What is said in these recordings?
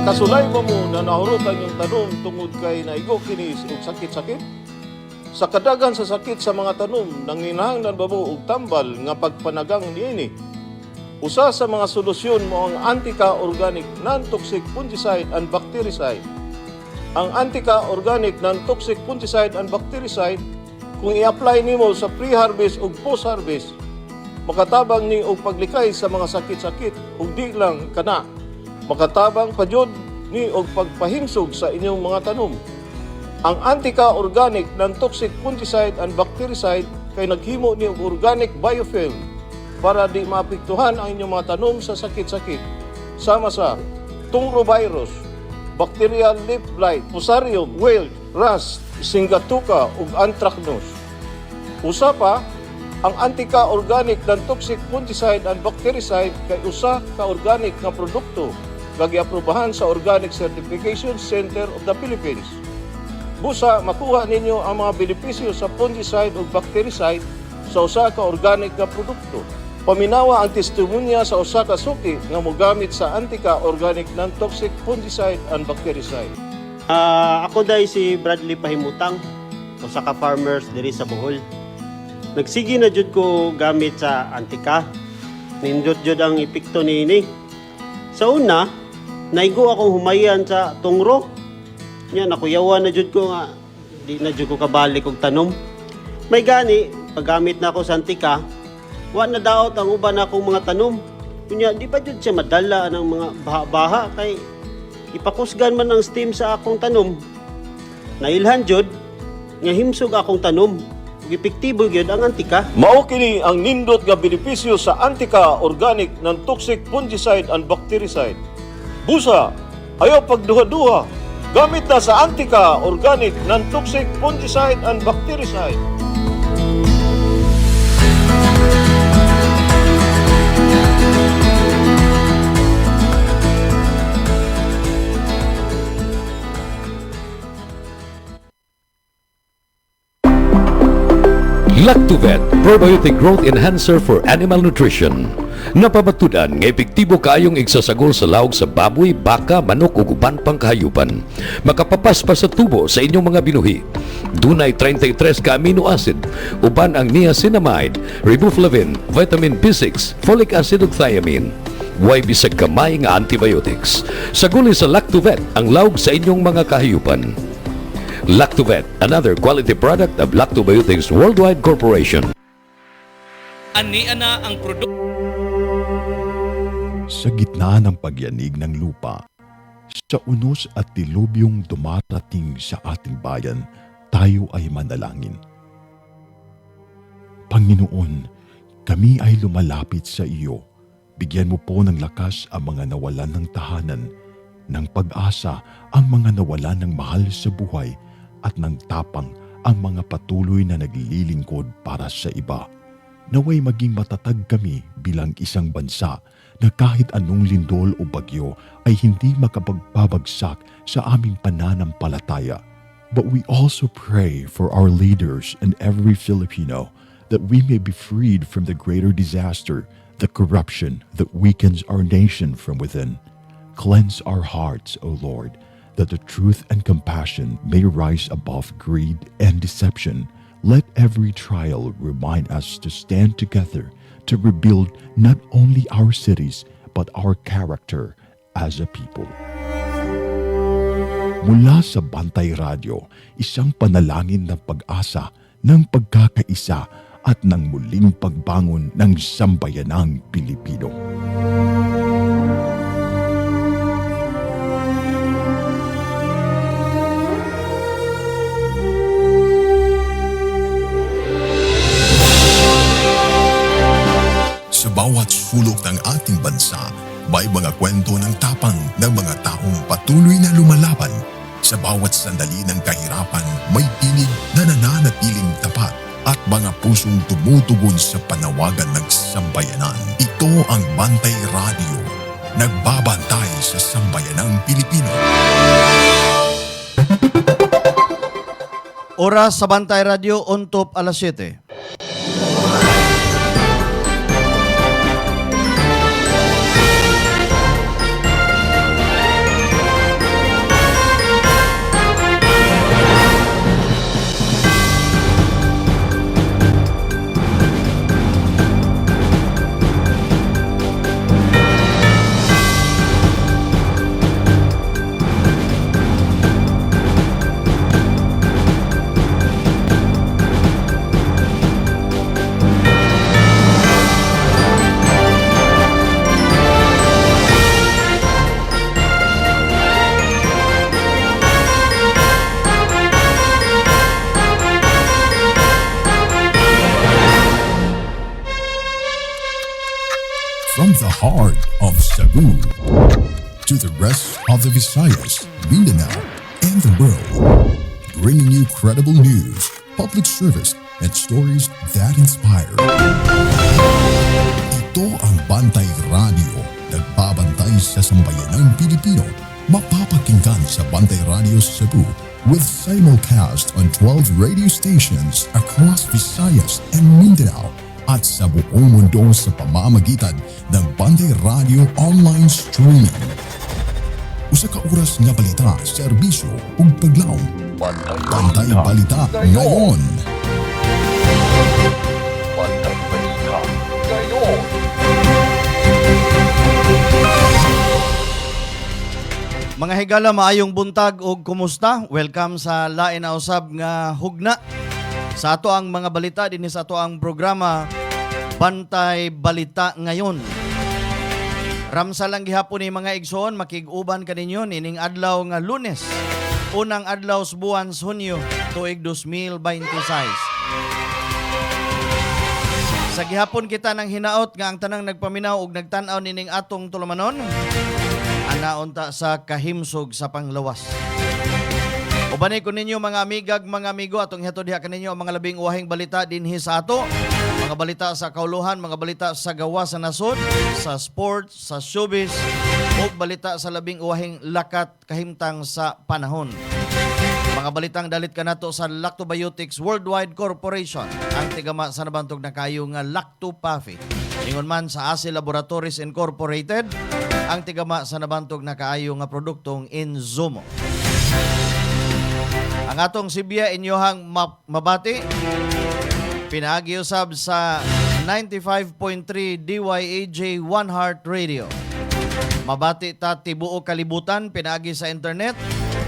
Makasulay mo na nahurutan yung tanom tungod kay naigo kini og sakit-sakit? Sa kadagan sa sakit sa mga tanom, nanginahanglan ba mo og tambal nga pagpanagang niini? Usa sa mga solusyon mo ang anti-organic non-toxic fungicide and bactericide. Ang anti-organic non-toxic fungicide and bactericide, kung i-apply nimo sa pre-harvest o post-harvest, makatabang ni og paglikay sa mga sakit-sakit ug di lang kana, makatabang pa jud ni og pagpahinsog sa inyong mga tanom. Ang anti-organic non-toxic fungicide and bactericide kay naghimo ni og organic biofilm para di maapektuhan ang inyong mga tanom sa sakit-sakit, sama sa tungrovirus, bacterial leaf blight, fusarium, wilt, rust, singatuka ug anthracnose. Usa pa, ang anti-organic non-toxic fungicide and bactericide kay usa ka organic nga produkto nga giaprobahan sa Organic Certification Center of the Philippines. Busa, makuha ninyo ang mga benepisyo sa fungicide ug bactericide sa usa ka organic nga produkto. Paminawa ang testimonya sa usa ka suki nga mogamit sa anti-organic non-toxic fungicide and bactericide. Ako dahil si Bradley Pahimutang, usa ka farmers diri sa Bohol. Nagsigi na jud ko gamit sa antika. Nindot jud ang epekto niini. Sa una, naigo akong humayan sa tungro. Nya nakuyawan na jud ko nga di na jud ko kabalik og tanom. May gani paggamit na ako sa antika, wa na daot ang uban akong mga tanom. Kunya di pa jud siya madala ng mga baha-baha kay ipakusgan man ang steam sa akong tanom. Nailhan jud nga himsog akong tanom. Epektibo gyud ang antika. Mao kini ang nindot nga benepisyo sa anti-organic non-toxic fungicide and bactericide. Busa, ayaw pagduha-duha. Gamit na sa anti-organic non-toxic fungicide and bactericide. Lactovet, probiotic growth enhancer for animal nutrition. Napabatudan nga epektibo kaayong igsasagol sa lawg sa baboy, baka, manok ug uban pang kahayupan. Makapapas pa sa tubo sa inyong mga binuhi. Dunay 33 ka amino acid, uban ang niacinamide, riboflavin, vitamin B6, folic acid ug thiamine. Way bisag kamay nga antibiotics. Saguli sa Lactovet ang lawg sa inyong mga kahayupan. Lactovet, another quality product of Lactobiotics Worldwide Corporation. Ani-ana ang produkto. Sa gitna ng pagyanig ng lupa, sa unos at dilubyong dumarating sa ating bayan, tayo ay manalangin. Panginoon, kami ay lumalapit sa iyo. Bigyan mo po ng lakas ang mga nawalan ng tahanan, ng pag-asa ang mga nawalan ng mahal sa buhay, at ng tapang ang mga patuloy na naglilingkod para sa iba. Naway maging matatag kami bilang isang bansa na kahit anong lindol o bagyo ay hindi makapagpabagsak sa aming pananampalataya. But we also pray for our leaders and every Filipino that we may be freed from the greater disaster, the corruption that weakens our nation from within. Cleanse our hearts, O Lord, that the truth and compassion may rise above greed and deception. Let every trial remind us to stand together to rebuild not only our cities but our character as a people. Mula sa Bantay Radio, isang panalangin ng pag-asa, ng pagkakaisa at ng muling pagbangon ng sambayanang Pilipino. Sa bawat sulok ng ating bansa, may mga kwento ng tapang ng mga taong patuloy na lumalaban. Sa bawat sandali ng kahirapan, may tinig na nananatiling tapat at mga pusong tumutugon sa panawagan ng sambayanan. Ito ang Bantay Radio, nagbabantay sa sambayanang Pilipino. Oras sa Bantay Radio, untop alas 7. From the heart of Cebu to the rest of the Visayas, Mindanao, and the world, bringing you credible news, public service, and stories that inspire. Ito ang Bantay Radio, nagbabantay sa sambayanang Pilipino. Mapapakinggan sa Bantay Radio Cebu with simulcast on 12 radio stations across Visayas and Mindanao at sa buong mundo sa pamamagitan ng Bantay Radio online streaming. Usa ka oras nga balita, serbisyo ug paglaom. Bantay Balita ngayon. Bantay Balita ngayon. Mga higala, maayong buntag ug kumusta? Welcome sa lain na usab nga hugna. Sa ato ang mga balita dinhi sa ato ang programa Bantay Balita ngayon. Ramsa lang gihapon ni mga igsoon, makig-uban kaninyo nining adlaw nga Lunes. Unang adlaw sa buwan sa Hunyo, tuig 2026. Sa gihapon kita nang hinaot nga ang tanang nagpaminaw ug nagtan-aw nining atong tulumanon, anaunta sa kahimsog sa panglawas. Ubanay ko ninyo mga amigag, mga amigo, atong hihatod diha kaninyo ang mga labing uwahing balita dinhi sa ato. Mga balita sa kauluhan, mga balita sa gawa sa nasod, sa sports, sa showbiz, o balita sa labing uwahing lakat kahimtang sa panahon. Mga balitang dalit ka nato sa Lactobiotics Worldwide Corporation, ang tigama sa nabantog na kayo nga Lactopafi. Ingon man sa ASI Laboratories Incorporated, ang tigama sa nabantog na kaayo nga produktong Inzumo. Ang atong Sibya inyohang mabati, pinaagi usab sa 95.3 DYAJ One Heart Radio. Mabati ta tibuo kalibutan, pinaagi sa internet,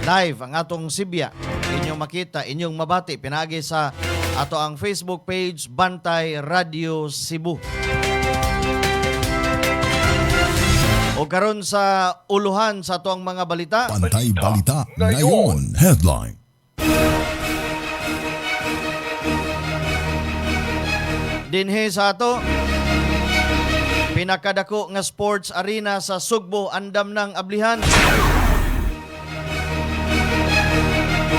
live ang atong Sibya. Inyong makita, inyong mabati, pinaagi sa ato ang Facebook page Bantay Radio Cebu. O karon sa uluhan sa ato ang mga balita. Bantay Balita ngayon. Headline. Dinhi sa ato, pinakadako nga sports arena sa Sugbo andam ng ablihan.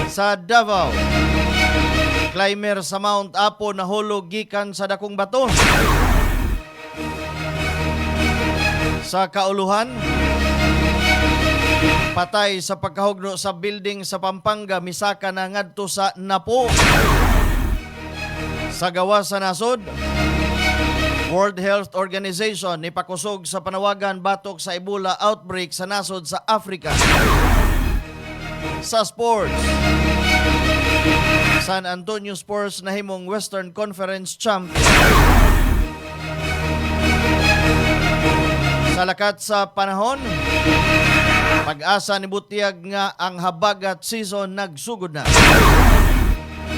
Sa Davao, climber sa Mount Apo nahulog gikan sa dakong bato. Sa kauluhan, patay sa pagkahugno sa building sa Pampanga, misaka na ngadto sa Napo. Sa gawa sa nasod, World Health Organization ipakusog sa panawagan batok sa Ebola outbreak sa nasod sa Africa. Sa sports, San Antonio Spurs nahimong Western Conference champion. Sa lakat sa panahon, pag-asa ni Butiag nga ang habagat season nagsugod na.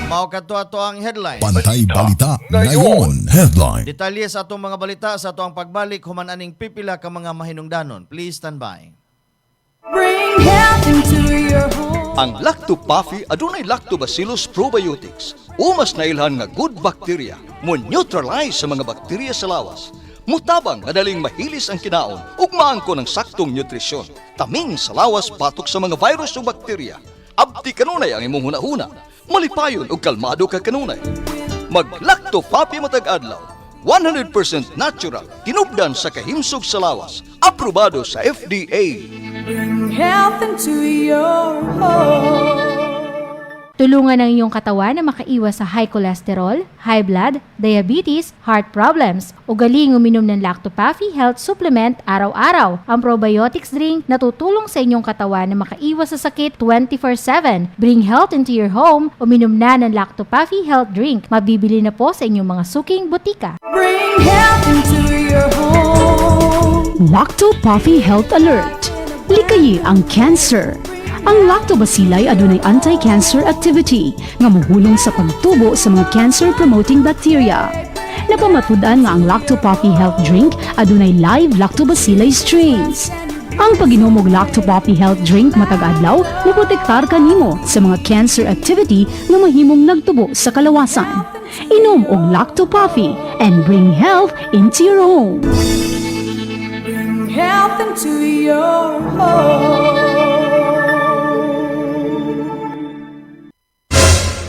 Mao kadto ato ang headline. Bantay Balita ngayon. Headline. Detalye sa atong mga balita sa atong pagbalik human aning pipila ka mga mahinungdanon. Please stand by. Bring health into your home. Ang Lactopafi adunay Lactobacillus probiotics. Umas na ilhan nga good bacteria mo neutralize sa mga bakterya sa lawas. Mutabang madaling mahilis ang kinaon ug maangko ng saktong nutrisyon. Taming sa lawas batok sa mga virus o bakterya. Abti kanunay ang imong hunahuna. Malipayon ug kalmado ka kanunay. Mag-Lactopafi matag adlaw. 100% natural, tinubdan sa kahimsog sa lawas. Aprobado sa FDA. Bring health into your home. Tulungan ang iyong katawan na makaiwas sa high cholesterol, high blood, diabetes, heart problems. Ugaling uminom ng Lactopafi Health Supplement araw-araw. Ang probiotics drink na tutulong sa inyong katawan na makaiwas sa sakit 24/7. Bring health into your home. Uminom na ng Lactopafi Health Drink. Mabibili na po sa inyong mga suking butika. Bring health into your home. Lactopafi Health Alert. Likayi ang cancer. Ang lactobacilli adunay anti-cancer activity nga mohulong sa pagtubo sa mga cancer-promoting bacteria. Napamatud-an nga ang Lactopafi Health Drink adunay live lactobacilli strains. Ang pag-inom og Lactopafi Health Drink matag adlaw moprotektar kanimo sa mga cancer activity nga mahimong nagtubo sa kalawasan. Inom og Lactopafi and bring health into your home. health into your home.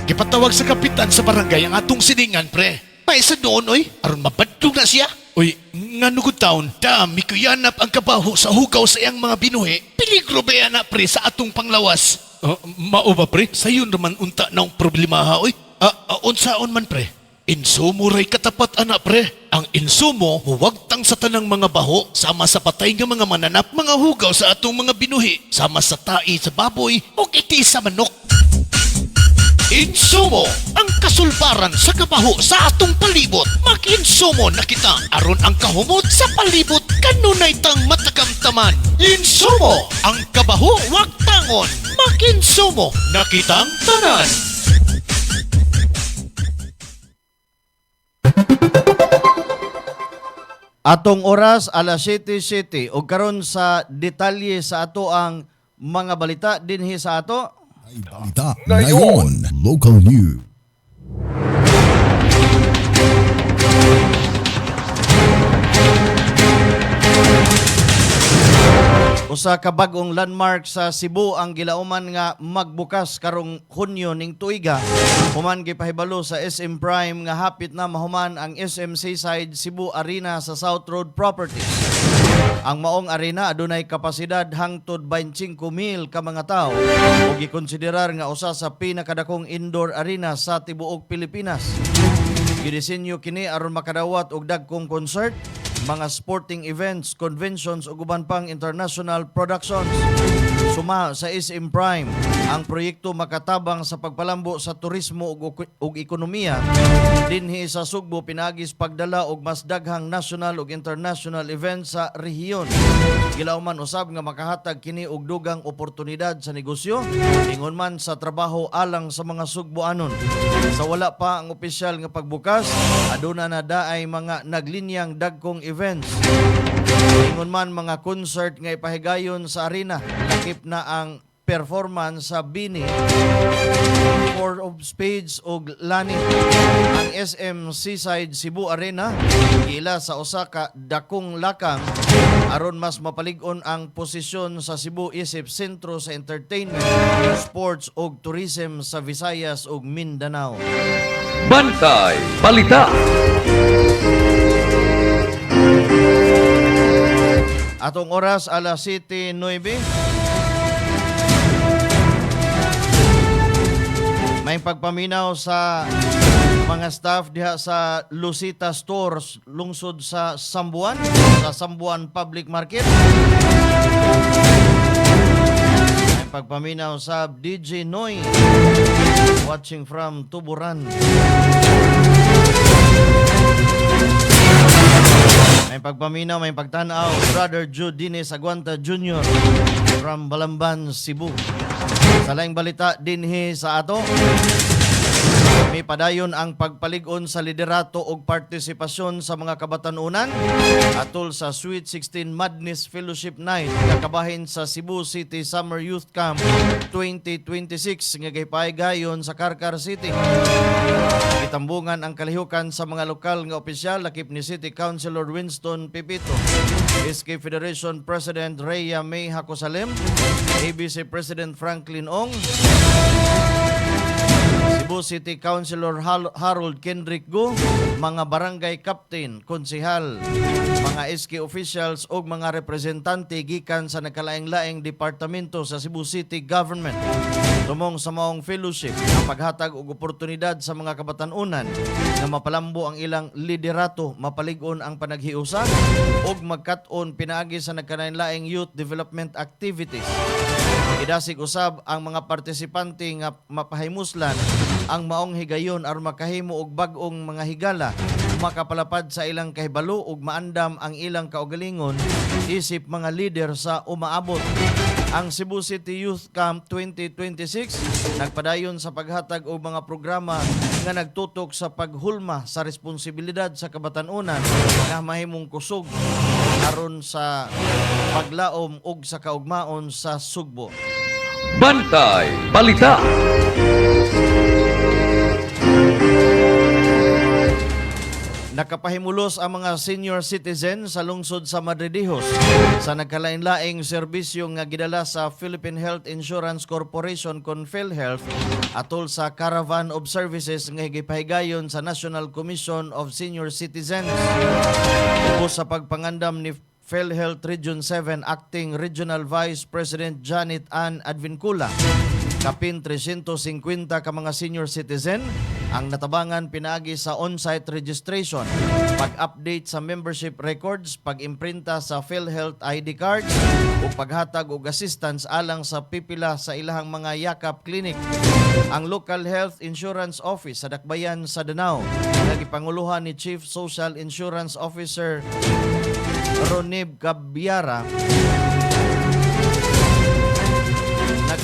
Gipatawag sa kapitan sa barangay ang atong siningan, pre. Paisa doon, oy. Aron mabadtog na siya. Uy, nga nugod taon, dami ko yanap ang kabaho sa hugaw sa iyang mga binuhi. Peligro ba yan na, pre, sa atong panglawas? Mao ba, pre? Sayon naman unta na ang problema, ha, oy. Unsaon man, pre? Insumo ray katapat, anak, pre. Ang insumo, huwagtang sa tanang mga baho, sama sa patay nga mga mananap, mga hugaw sa atong mga binuhi, sama sa tai sa baboy, o iti sa manok. Insumo, ang kasulbaran sa kabaho sa atong palibot. Mag-insumo na kita aron ang kahumot sa palibot kanunay tang matakamtaman. Insumo, ang kabaho wag tangon. Mag-insumo na kitang tanan. Atong oras alas 7:07 ug karon sa detalye sa ato ang mga balita dinhi sa ato. Balita ngayon, local news. Usa ka bag-ong landmark sa Cebu ang gilauman nga magbukas karong Hunyo ning tuiga. Human gipahibalo sa SM Prime nga hapit na mahuman ang SM Seaside Cebu Arena sa South Road Properties. Ang maong arena adunay kapasidad hangtod 25,000 ka mga tawo ug gikonsiderar nga usa sa pinakadakong indoor arena sa tibuok Pilipinas. Gidisenyo kini aron makadawat og dagkong concert, mga sporting events, conventions ug uban pang international productions. Suma sa SM Prime, ang proyekto makatabang sa pagpalambo sa turismo ug ekonomiya dinhi sa Sugbo pinagis pagdala og mas daghang national ug international events sa rehiyon. Gilauman usab nga makahatag kini og dugang oportunidad sa negosyo ingon man sa trabaho alang sa mga Sugboanon. Sa wala pa ang opisyal nga pagbukas, aduna na daay mga naglinyang dagkong events. Ingon man mga concert nga ipahigayon sa arena, lakip na ang performance sa Bini, Four of Spades o Lani. Ang SM Seaside Cebu Arena gila sa Osaka dakong lakang aron mas mapalig-on ang posisyon sa Cebu isip sentro sa entertainment, sports ug tourism sa Visayas ug Mindanao. Bantay Balita. Atong oras alas 7:09. May pagpaminaw sa mga staff diha sa Lucita Stores lungsod sa Sambuan Public Market. May pagpaminaw sa DJ Noy watching from Tuburan. May pagpaminaw, may pagtanaw, Brother Jude Dines Aguanta Jr. from Balamban, Cebu. Sa laing balita dinhi sa ato, may padayon ang pagpalig-on sa liderato ug partisipasyon sa mga kabatanunan atol sa Sweet 16 Madness Fellowship Night nga kabahin sa Cebu City Summer Youth Camp 2026 nga gipahigayon sa Carcar City. Itambungan ang kalihukan sa mga lokal nga opisyal lakip ni City Councilor Winston Pipito, SK Federation President Rhea May Hacosalem, ABC President Franklin Ong, Cebu City Councilor Harold Kendrick Go, mga barangay captain, konsehal, mga SK officials ug mga representante gikan sa nagkalaing-laing departamento sa Cebu City Government. Tumong sa maong fellowship ang paghatag og oportunidad sa mga kabatanunan na mapalambo ang ilang liderato, mapalig-on ang panaghiusa ug magkat-on pinaagi sa nagkalaing-laing youth development activities. Idasig usab ang mga partisipante nga mapahimuslan ang maong higayon aron makahimo og bag-ong mga higala, makapalapad sa ilang kahibalo ug maandam ang ilang kaugalingon isip mga leader sa umaabot. Ang Cebu City Youth Camp 2026 nagpadayon sa paghatag og mga programa nga nagtutok sa paghulma sa responsibilidad sa kabatanunan nga mahimong kusog aron sa paglaom ug sa kaugmaon sa Sugbo. Bantay Balita. Nakapahimulos ang mga senior citizen sa lungsod sa Madridihos sa nagkalain-laing serbisyo nga gidala sa Philippine Health Insurance Corporation kon PhilHealth atol sa Caravan of Services nga higipahigayon sa National Commission of Senior Citizens. Ubos sa pagpangandam ni PhilHealth Region 7 Acting Regional Vice President Janet Ann Advincula, kapin 350 ka mga senior citizen ang natabangan pinaagi sa on-site registration, pag-update sa membership records, pag-imprinta sa PhilHealth ID cards ug paghatag og assistance alang sa pipila sa ilahang mga yakap clinic. Ang Local Health Insurance Office sa Dakbayan sa Danao nagipanguluhan ni Chief Social Insurance Officer Ronib Cabiara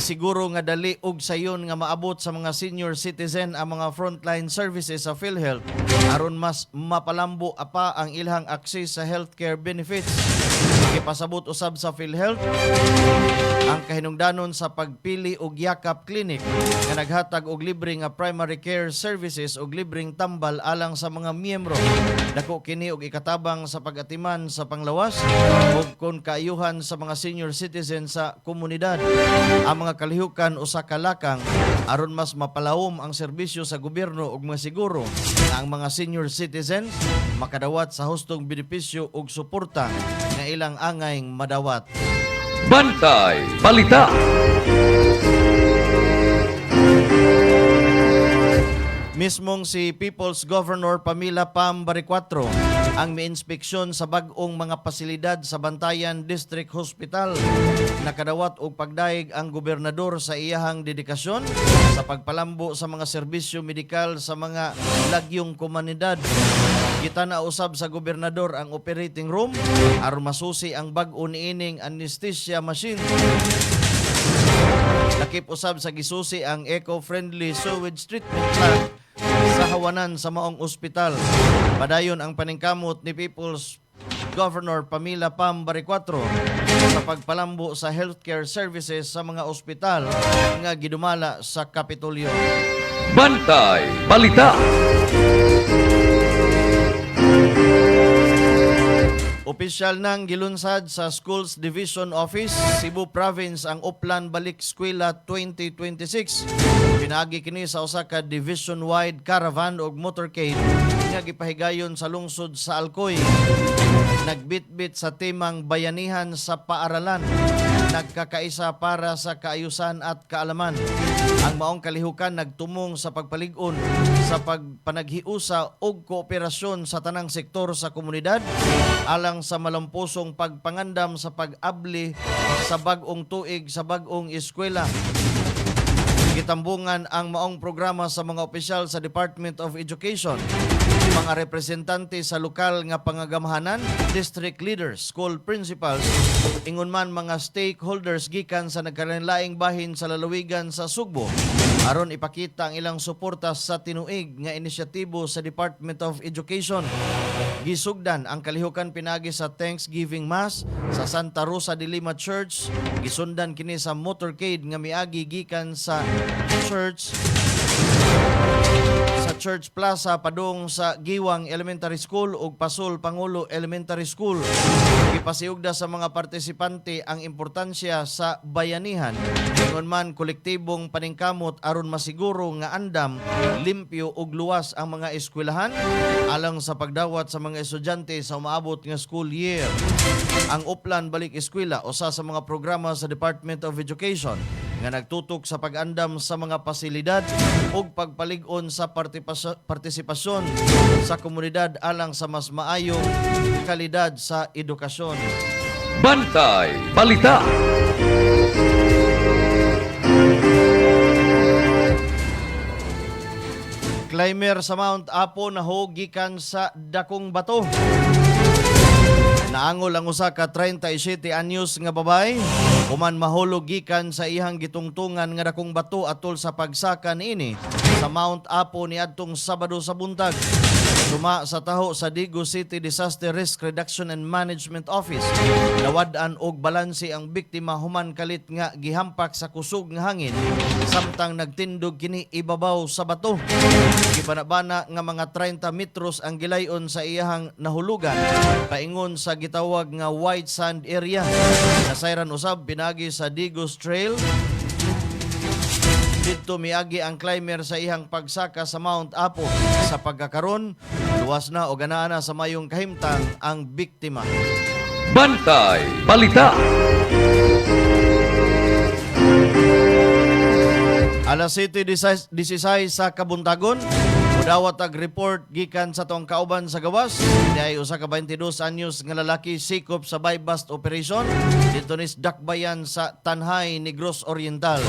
nagsiguro nga dali og sayon nga maabot sa mga senior citizen ang mga frontline services sa PhilHealth aron mas mapalambo pa ang ilhang access sa healthcare benefits. Gipasabot usab sa PhilHealth ang kahinungdanon sa pagpili og yakap clinic nga naghatag og libre nga primary care services og libreng tambal alang sa mga miyembro. Dako kini og ikatabang sa pag-atiman sa panglawas ug kon kaayuhan sa mga senior citizen sa komunidad. Ang mga kalihukan o sa kalakang aron mas mapalawom ang serbisyo sa gobyerno ug masiguro na ang mga senior citizens makadawat sa hustong benepisyo ug suporta nga ilang angayng madawat. Bantay Balita. Mismong si People's Governor Pamela Pam Baricuatro ang miinspeksyon sa bag-ong mga pasilidad sa Bantayan District Hospital. Nakadawat og pagdaig ang gobernador sa iyahang dedikasyon sa pagpalambo sa mga serbisyo medikal sa mga lagyong komunidad. Kita na usab sa gobernador ang operating room aron masusi ang bag-o niining anesthesia machine. Lakip usab sa gisusi ang eco-friendly sewage treatment plant sa hawanan sa maong ospital. Padayon ang paningkamot ni People's Governor Pamela Pam Baricuatro sa pagpalambo sa healthcare services sa mga ospital nga gidumala sa Kapitolyo. Bantay Balita. Opisyal nang gilunsad sa Schools Division Office, Cebu Province ang Uplan Balik Eskwela 2026. Pinagi kini sa usa ka division-wide caravan ug motorcade nga gipahigayon sa lungsod sa Alcoy. Nagbitbit sa temang bayanihan sa paaralan, nagkakaisa para sa kaayusan at kaalaman. Ang maong kalihukan nagtumong sa pagpalig-on sa pagpanaghiusa og kooperasyon sa tanang sektor sa komunidad alang sa malampusong pagpangandam sa pag-abli sa bag-ong tuig sa bag-ong eskwela. Gitambungan ang maong programa sa mga opisyal sa Department of Education, mga representante sa lokal nga pangagamahanan, district leaders, school principals, ingon man mga stakeholders gikan sa nagkalain-laing bahin sa lalawigan sa Sugbo aron ipakita ang ilang suporta sa tinuig nga inisyatibo sa Department of Education. Gisugdan ang kalihukan pinagi sa Thanksgiving Mass sa Santa Rosa de Lima Church. Gisundan kini sa motorcade nga miagi gikan sa Church Plaza padung sa Giwang Elementary School ug Pasol Pangulo Elementary School. Gipasiugda sa mga partisipante ang importansya sa bayanihan. Ingon man kolektibong paningkamot aron masiguro nga andam, limpyo ug luwas ang mga eskwelahan alang sa pagdawat sa mga estudyante sa umaabot nga school year. Ang Uplan Balik Eskwela usa sa mga programa sa Department of Education nga nagtutok sa pag-andam sa mga pasilidad ug pagpalig-on sa partisipasyon sa komunidad alang sa mas maayong kalidad sa edukasyon. Bantay Balita. Climber sa Mount Apo nahogikan sa dakong bato. Naangol ang usa ka 37 anyos nga babay human mahulog gikan sa iyang gitungtungan nga dakong bato atol sa pagsaka niini sa Mount Apo niadtong Sabado sa buntag. Suma sa taho sa Digo City Disaster Risk Reduction and Management Office, nawad-an og balanse ang biktima human kalit nga gihampak sa kusog nga hangin samtang nagtindog kini ibabaw sa bato. Gibanabana nga mga 30 metros ang gilayon sa iyahang nahulugan paingon sa gitawag nga White Sand area. Nasayran usab pinagi sa Digos Trail. Dito miagi ang climber sa ihang pagsaka sa Mount Apo. Sa pagkakaron, luwas na o ganaan na sa mayong kahimtang ang biktima. Bantay Balita. Alas 7:16 sa Kabuntagon, mudawat ag report gikan sa tong kauban sa gawas. Diay usa ka 22 anyos nga lalaki sikop sa buy-bust operation dito ni Dakbayan sa Tanhay, Negros Oriental.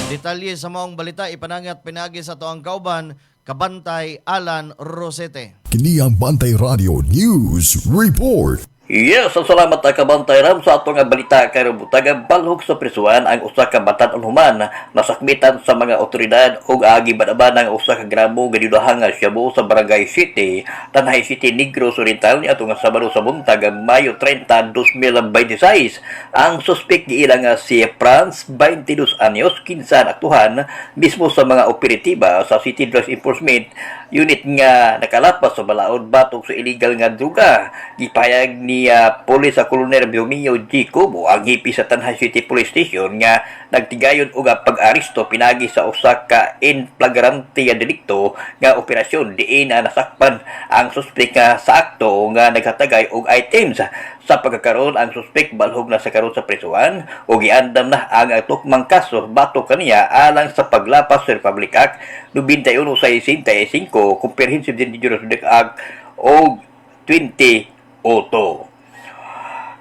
Detalye sa maong balita ipanangat pinagi sa toang kauban Kabantay Alan Rosete. Kini ang Bantay Radio News Report. Yes, salamat ang kabantay ram sa atong balita karon butaga balhog sa prisuan ang usa ka batan-on human nasakmitan sa mga otoridad ug agi badaban ang usa ka gramo nga didahang Shabu sa Barangay City, Tanay City, Negros Oriental ni atong Sabado sa buntag Mayo 30, 2026. Ang suspek giilang si Franz, 22 anyos, kinsa aktuhan mismo sa mga operatiba sa City Drugs Enforcement Unit nga nakalapas sa balaod batok sa illegal nga druga. Gipayag ni Police sa Colonel Biomio G. Cubo ang hipi sa Tanhay City Police Station nga nagtigayon og pag-aristo pinagi sa usa ka in flagrante delikto nga operasyon diin na nasakpan ang suspek nga sa akto nga naghatagay og items. Sa pagkakaroon ang suspek balhog na sa karon sa prisuan o giandam na ang tukmang kaso batok kaniya alang sa paglapas sa Republic Act 9165 Comprehensive Dangerous Act o 2008.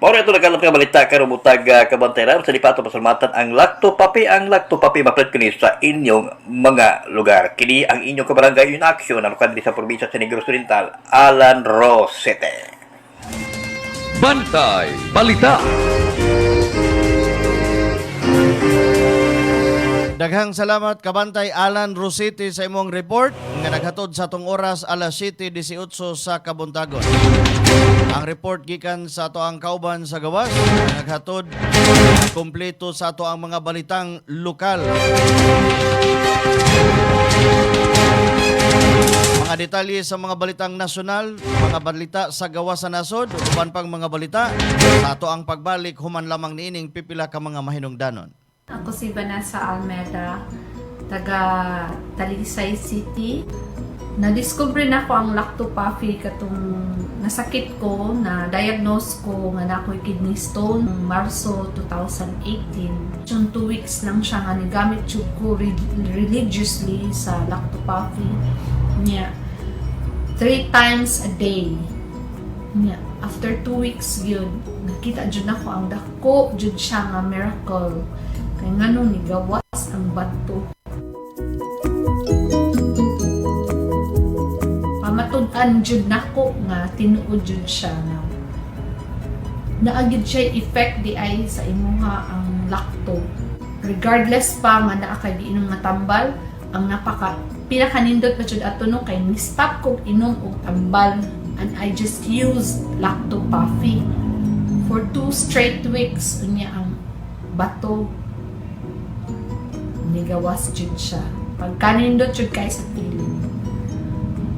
Mao ito nagkalam nga balita karon butag kabantay ram sa lipato pasalamatan ang Lacto Papi. Ang Lacto Papi maplet kini sa inyong mga lugar. Kini ang inyong kabarangay in action ang kadri sa probinsya sa Negros Oriental, Alan Rosete. Bantay Balita. Daghang salamat kabantay Alan Rosete sa imong report nga naghatod sa tong oras alas 7:18 sa Kabuntagon. Ang report gikan sa ato ang kauban sa gawas naghatod kompleto sa ato ang mga balitang lokal. Mga detalye sa mga balitang nasyonal, mga balita sa gawas sa nasod, uban pang mga balita sa ato ang pagbalik human lamang niining pipila ka mga mahinungdanon. Ako si Vanessa Almeda, taga Talisay City. Na-discover na ko ang lactopathy katong nasakit ko, na diagnose ko nga na ako'y kidney stone Marso 2018. Yung 2 weeks lang siya nga nigamit ko religiously sa lactopathy niya 3 times a day niya. After 2 weeks yun, nakita jud nako ang dako jud siya nga miracle. Kaya nga nung nigawas ang bato. Pamatud-an jud nako nga tinuod jud siya na naagid siya effect di ay sa imuha ang lacto. Regardless pa nga naa kay giinom nga tambal, ang pinakanindot pa jud ato no kay ni-stop kog inom og tambal and I just used lactopathy for 2 straight weeks. Unya ang bato nigawas jud siya. Pagkanindot jud kay sa piling.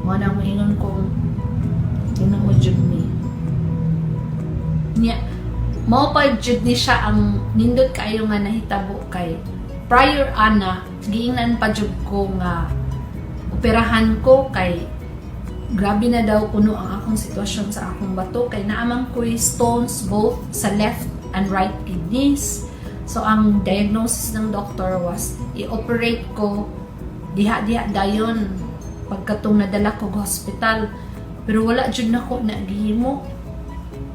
Mo nang moingon kong tinuod jud ni. Nya mao pa jud ni siya ang nindot kayo nga nahitabo kay prior ana giingnan pa jud ko nga operahan ko kay grabe na daw kuno ang akong sitwasyon sa akong bato kay naamang ko'y stones both sa left and right kidneys. So ang diagnosis ng doctor was i-operate ko diha-diha dayon pagkatong nadala ko sa hospital, pero wala jud nako na gihimo.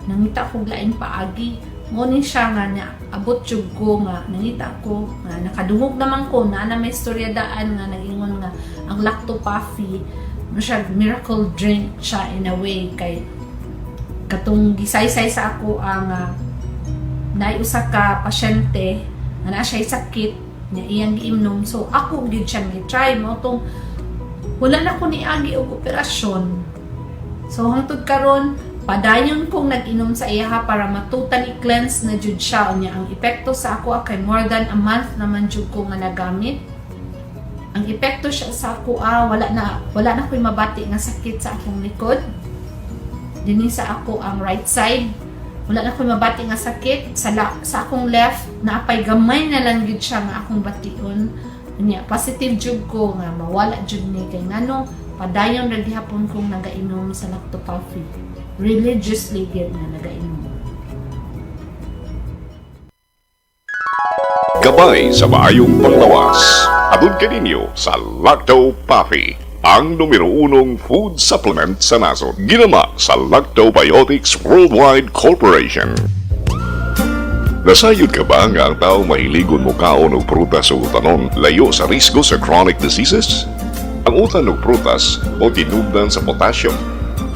Nangita ko lain paagi mo ni siya nga na abot jud ko nga nangita ko nga nakadungog naman ko na may istorya daan nga nagingon nga ang lactopathy no siya miracle drink siya in a way kay katong gisaysay sa ako ang naay usa ka pasyente nga naa siya sakit niya iyang giimnom, so ako gid siya gi-try mo tong wala na ko niagi og operasyon So hangtod karon padayon kong nag-inom sa iyaha para ma-totally cleanse na jud siya. Unya ang epekto sa ako kay more than a month naman jud ko nga nagamit. Ang epekto siya sa ako wala na ko'y mabati nga sakit sa akong likod. Dinhi sa ako ang right side. Wala na ko'y mabati nga sakit sa akong left. Naapay gamay na lang jud siya nga akong bation. Unya positive jud ko nga mawala jud ni kay ngano padayon ra gihapon kong nagainom sa lacto coffee. Religiously gid nga nagainom. Gabay sa maayong panglawas. Atod kaninyo sa Lacto Puffy, ang numero 1 food supplement sa nasod. Ginama sa Lactobiotics Worldwide Corporation. Nasayod ka ba nga ang tao mahiligon mo kaon o prutas o utanon layo sa risgo sa chronic diseases? Ang utan o prutas o tinubdan sa potassium,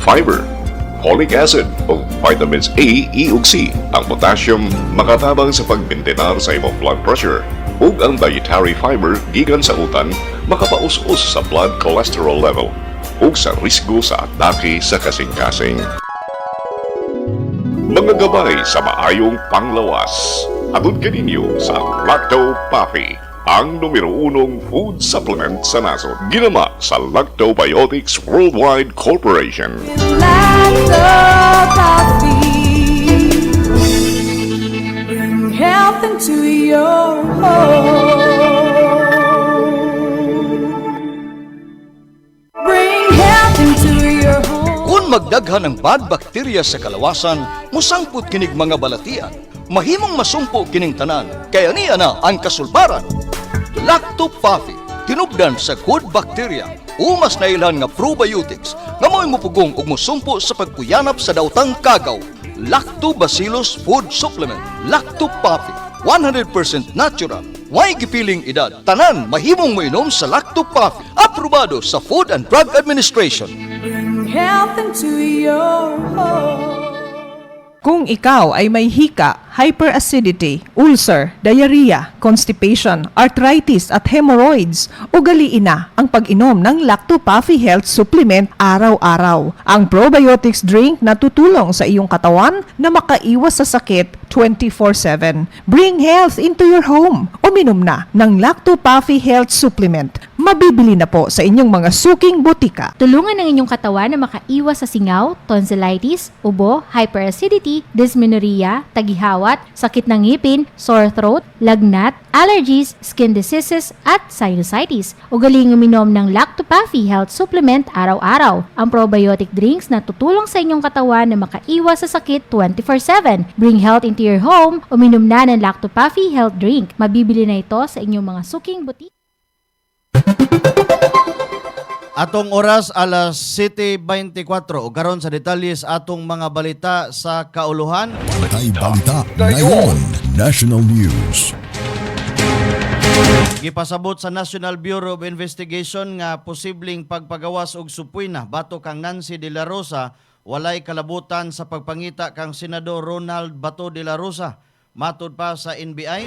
fiber, folic acid o vitamins A, E ug C. Ang potassium makatabang sa pagmintenar sa imong blood pressure ug ang dietary fiber gikan sa utan makapaus-us sa blood cholesterol level ug sa risgo sa atake sa kasing-kasing. Mga gabay sa maayong panglawas. Atod kaninyo sa Lacto Puffy, ang numero 1 food supplement sa nasod. Ginama sa Lactobiotics Worldwide Corporation. Bring health into your home. Bring health into your home. Kung magdaghan ang bad bacteria sa kalawasan, musangpot kinig mga balatian. Mahimong masumpo kining tanan, kaya niya na ang kasulbaran. Lacto Puffy, tinubdan sa good bacteria, umas na ilan nga probiotics, nga mo'y mupugong ug musumpo sa pagpuyanap sa daotang kagaw. Lactobacillus Food Supplement, Lacto Puffy, 100% natural. Way gipiling edad, tanan mahimong moinom sa Lacto Puffy, aprobado sa Food and Drug Administration. Bring health into your home. Kung ikaw ay may hika, hyperacidity, ulcer, diarrhea, constipation, arthritis at hemorrhoids, ugaliin na ang pag-inom ng Lacto Puffy Health Supplement araw-araw. Ang probiotics drink na tutulong sa iyong katawan na makaiwas sa sakit 24/7. Bring health into your home. Uminom na ng Lacto Puffy Health Supplement. Mabibili na po sa inyong mga suking butika. Tulungan ng inyong katawan na makaiwas sa singaw, tonsillitis, ubo, hyperacidity, dysmenorrhea, tagihawat, sakit ng ngipin, sore throat, lagnat, allergies, skin diseases, at sinusitis. Ugaling uminom ng Lacto Puffy Health Supplement araw-araw. Ang probiotic drinks na tutulong sa inyong katawan na makaiwas sa sakit 24/7. Bring health into your home. Uminom na ng Lacto Puffy Health Drink. Mabibili na ito sa inyong mga suking butika. Atong oras alas 7:24 ug karon sa detalye sa atong mga balita sa kauluhan. Kay balita ngayon, National News. Gipasabot sa National Bureau of Investigation nga posibleng pagpagawas og supuyna batok kang Nancy de la Rosa walay kalabutan sa pagpangita kang Senador Ronald Bato de la Rosa. Matud pa sa NBI,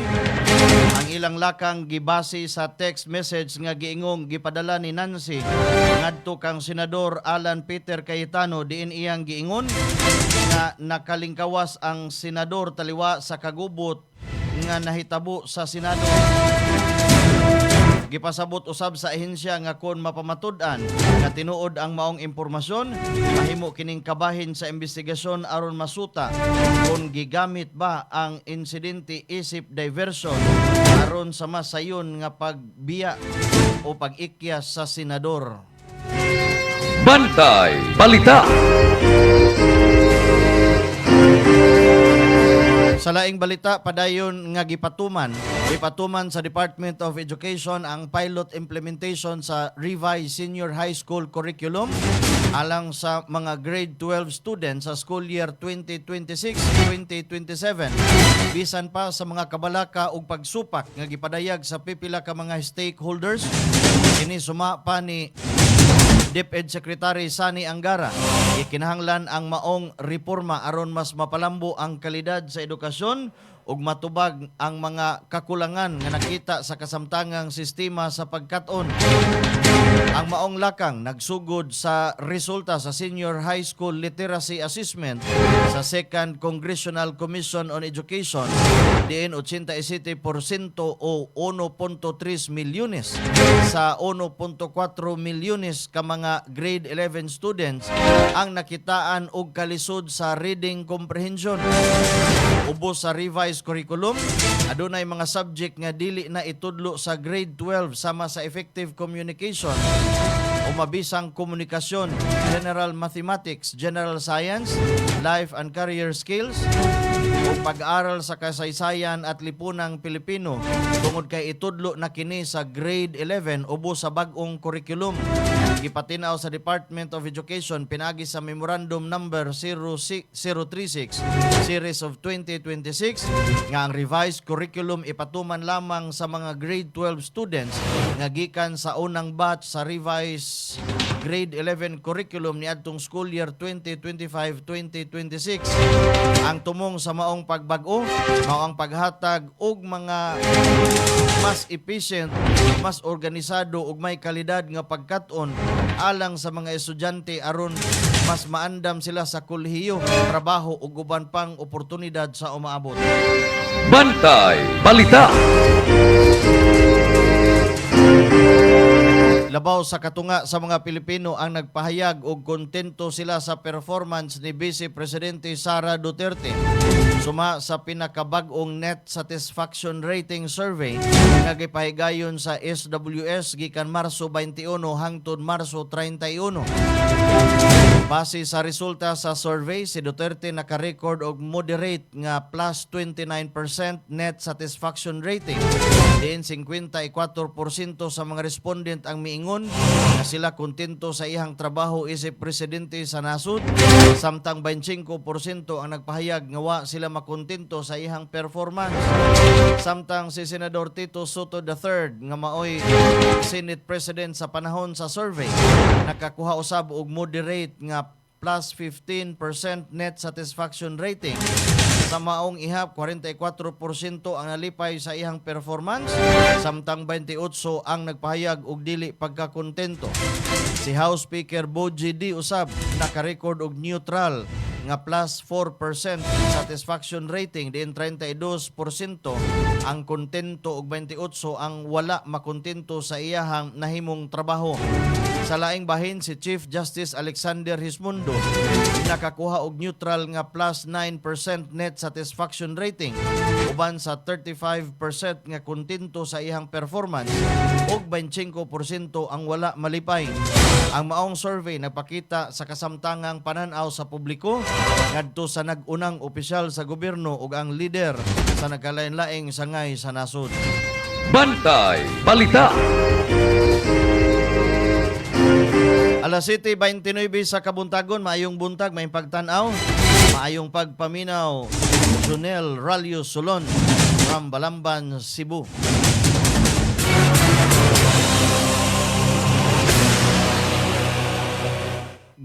ang ilang lakang gibase sa text message nga giingong gipadala ni Nancy ngadto kang Senador Alan Peter Cayetano diin iyang giingon nga nakalingkawas ang senador taliwa sa kagubot nga nahitabo sa Senado. Gipasabot usab sa ahensya nga kon mapamatud-an nga tinuod ang maong impormasyon, mahimo kining kabahin sa investigasyon aron masuta kung gigamit ba ang insidente isip diversion aron sa masayon nga pagbiya o pag-ikyas sa senador. Bantay Balita. Sa laing balita, padayon nga gipatuman sa Department of Education ang pilot implementation sa revised senior high school curriculum alang sa mga grade 12 students sa school year 2026-2027. Bisan pa sa mga kabalaka ug pagsupak nga gipadayag sa pipila ka mga stakeholders, kini suma pa ni DepEd Secretary Sani Angara. Ikinahanglan ang maong reforma aron mas mapalambo ang kalidad sa edukasyon ug matubag ang mga kakulangan nga nakita sa kasamtangang sistema sa pagkat-on. Ang maong lakang nagsugod sa resulta sa Senior High School Literacy Assessment sa Second Congressional Commission on Education, diin 87% o 1.3 milyones sa 1.4 milyones ka mga grade 11 students ang nakitaan og kalisod sa reading comprehension. Ubos sa revised curriculum, adunay mga subject nga dili na itudlo sa grade 12 sama sa effective communication o mabisang komunikasyon, general mathematics, general science, life and career skills, o pag-aral sa kasaysayan at lipunang Pilipino tungod kay itudlo na kini sa grade 11 ubos sa bag-ong curriculum. Gipatinaw sa Department of Education pinagi sa Memorandum Number 036 Series of 2026 nga ang revised curriculum ipatuman lamang sa mga grade 12 students nga gikan sa unang batch sa revised grade 11 curriculum niadtong school year 2025-2026. Ang tumong sa maong pagbag-o mao ang paghatag og mga mas efficient, mas organisado ug may kalidad nga pagkat-on alang sa mga estudyante aron mas maandam sila sa kolehiyo, trabaho ug uban pang oportunidad sa umaabot. Bantay Balita. Labaw sa katunga sa mga Pilipino ang nagpahayag og kontento sila sa performance ni Vice Presidente Sara Duterte suma sa pinakabag-ong Net Satisfaction Rating Survey nga gipahigayon sa SWS gikan Marso 21 hangtod Marso 31. Base sa resulta sa survey, si Duterte naka-record og moderate nga plus 29% net satisfaction rating. Diin 54% sa mga respondent ang miingon na sila kontento sa ihang trabaho isip presidente sa nasud, samtang 25% ang nagpahayag nga wa sila makontento sa ihang performance. Samtang si Senador Tito Soto III nga maoy Senate President sa panahon sa survey, nakakuha usab og moderate nga plus 15% net satisfaction rating. Sa maong ihap, 44% ang nalipay sa ihang performance, samtang 28% ang nagpahayag og dili pagkakontento. Si House Speaker Boji D. usab naka-record og neutral nga plus 4% satisfaction rating, diin 32% ang kontento ug 28% ang wala makontento sa iyahang nahimong trabaho. Sa laing bahin, si Chief Justice Alexander Hismundo nakakuha og neutral nga plus 9% net satisfaction rating, uban sa 35% nga kontento sa iyang performance ug 25% ang wala malipay. Ang maong survey nagpakita sa kasamtangang pananaw sa publiko ngadto sa nag-unang opisyal sa gobyerno ug ang lider sa nagkalain-laing sangay sa nasod. Bantay Balita. Alas 7:29 sa kabuntagon, maayong buntag, may pagtanaw, maayong pagpaminaw. Junel Ralio Solon from Balamban, Cebu.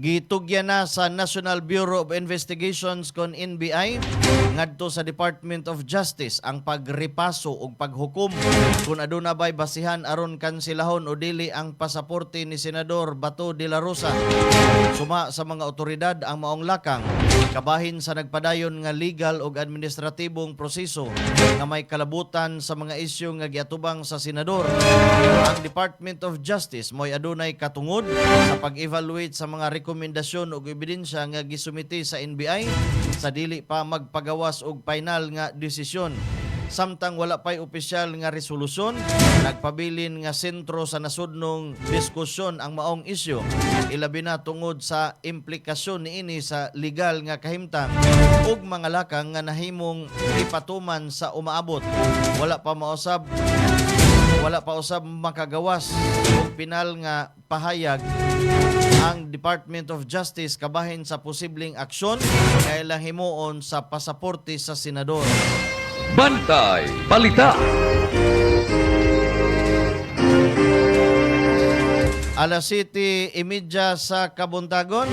Gitugyan na sa National Bureau of Investigations kon NBI ngadto sa Department of Justice ang pagrepaso ug paghukom kung aduna bay basihan aron kansilahon o dili ang pasaporte ni Senador Bato de la Rosa. Suma sa mga otoridad ang maong lakang kabahin sa nagpadayon nga legal ug administratibong proseso nga may kalabutan sa mga isyu nga giatubang sa senador. Ang Department of Justice mo'y adunay katungod sa pag-evaluate sa mga rekomendasyon ug ebidensya nga gisumiti sa NBI sa dili pa magpagawas og final nga desisyon. Samtang wala pa'y opisyal nga resolusyon, nagpabilin nga sentro sa nasudnong diskusyon ang maong isyu, ilabi na tungod sa implikasyon niini sa legal nga kahimtang ug mga lakang nga nahimong ipatuman sa umaabot. Wala pa usab makagawas og pinal nga pahayag ang Department of Justice kabahin sa posibleng aksyon nga ilang himuon sa pasaporte sa senador. Bantay Balita. Alas 7:30 sa kabuntagon,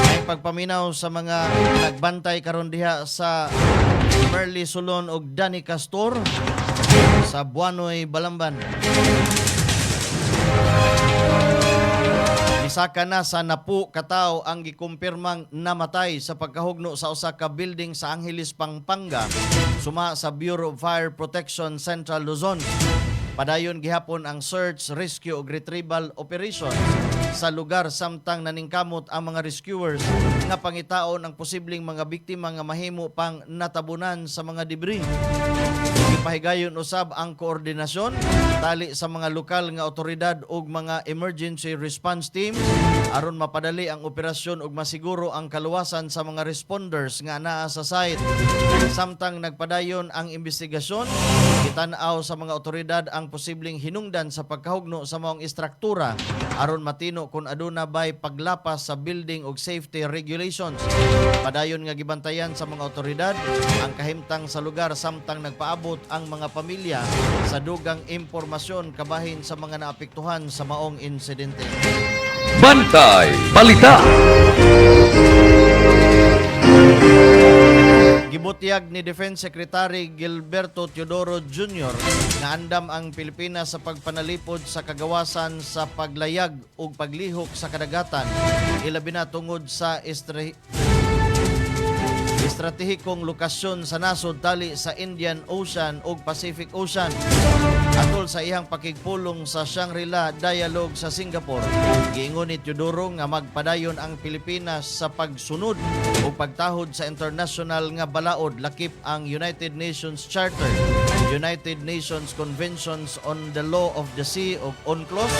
may pagpaminaw sa mga nagbantay karon diha sa Merly Solon ug Danny Castor sa Buanoy, Balamban. Misaka na sa 10 katawo ang gikumpirmang namatay sa pagkahugno sa usa ka building sa Angeles, Pampanga, suma sa Bureau of Fire Protection Central Luzon. Padayon gihapon ang search, rescue ug retrieval operations sa lugar samtang naningkamot ang mga rescuers nga pangitaon ang posibleng mga biktima nga mahimo pang natabunan sa mga debris. Gipahigayon usab ang koordinasyon tali sa mga lokal nga otoridad ug mga emergency response team aron mapadali ang operasyon ug masiguro ang kaluwasan sa mga responders nga naa sa site. Samtang nagpadayon ang investigasyon, gitan-aw sa mga otoridad ang posibleng hinungdan sa pagkahugno sa maong istruktura aron matino kung aduna bay paglapas sa building ug safety regulations. Padayon nga gibantayan sa mga otoridad ang kahimtang sa lugar samtang nagpaabot ang mga pamilya sa dugang impormasyon kabahin sa mga naapektuhan sa maong insidente. Bantay Balita. Gibutyag ni Defense Secretary Gilberto Teodoro Jr. nga andam ang Pilipinas sa pagpanalipod sa kagawasan sa paglayag ug paglihok sa kadagatan, ilabi na tungod sa estratehikong lokasyon sa nasod tali sa Indian Ocean ug Pacific Ocean. Atol sa iyang pakigpulong sa Shangri-La Dialogue sa Singapore, giingon ni Teodoro nga magpadayon ang Pilipinas sa pagsunod o pagtahod sa international nga balaod lakip ang United Nations Charter, United Nations Conventions on the Law of the Sea ug UNCLOS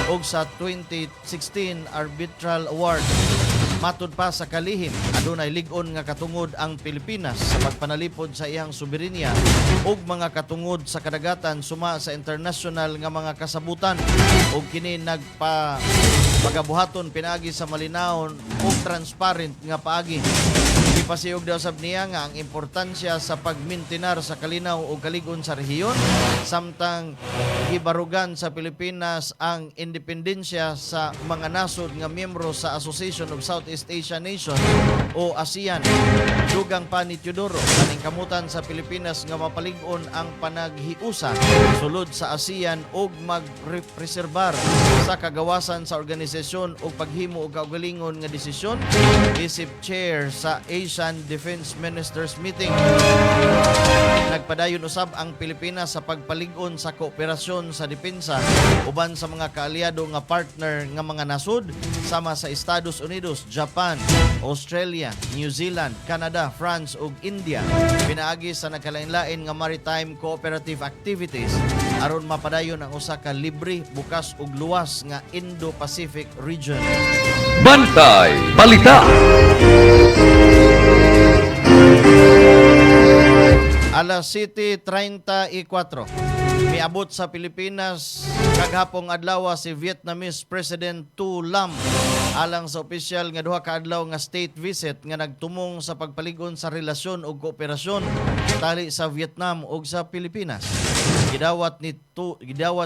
ug sa 2016 Arbitral Award. Matud pa sa kalihim, adunay lig-on nga katungod ang Pilipinas sa pagpanalipod sa iyang soberenya ug mga katungod sa kadagatan suma sa international nga mga kasabutan ug kini pagabuhaton pinaagi sa malinawon ug transparent nga paagi. Ipasiyog daw sab niya nga ang importansya sa pagmintinar sa kalinaw ug kalig-on sa rehiyon samtang gibarugan sa Pilipinas ang independensya sa mga nasod nga miyembro sa Association of Southeast Asian Nations o ASEAN. Dugang pa ni Teodoro kaning kamutan sa Pilipinas nga mapalig-on ang panaghiusa sulod sa ASEAN ug magpreserbar sa kagawasan sa organisasyon ug paghimo og kaugalingon nga desisyon isip chair sa Asian Defense Ministers Meeting. Nagpadayon usab ang Pilipinas sa pagpalig-on sa kooperasyon sa depensa uban sa mga kaalyado nga partner nga mga nasod sama sa Estados Unidos, Japan, Australia, New Zealand, Canada, France ug India. Pinaagi sa nagkalain-lain nga maritime cooperative activities aron mapadayon ang usa ka libre, bukas ug luwas nga Indo-Pacific region. Bantay Balita. Alas 7:34. Miabot sa Pilipinas kaghapong adlaw si Vietnamese President Tu Lam alang sa opisyal nga duha ka adlaw nga state visit nga nagtumong sa pagpalig-on sa relasyon ug kooperasyon tali sa Vietnam ug sa Pilipinas. Gidawat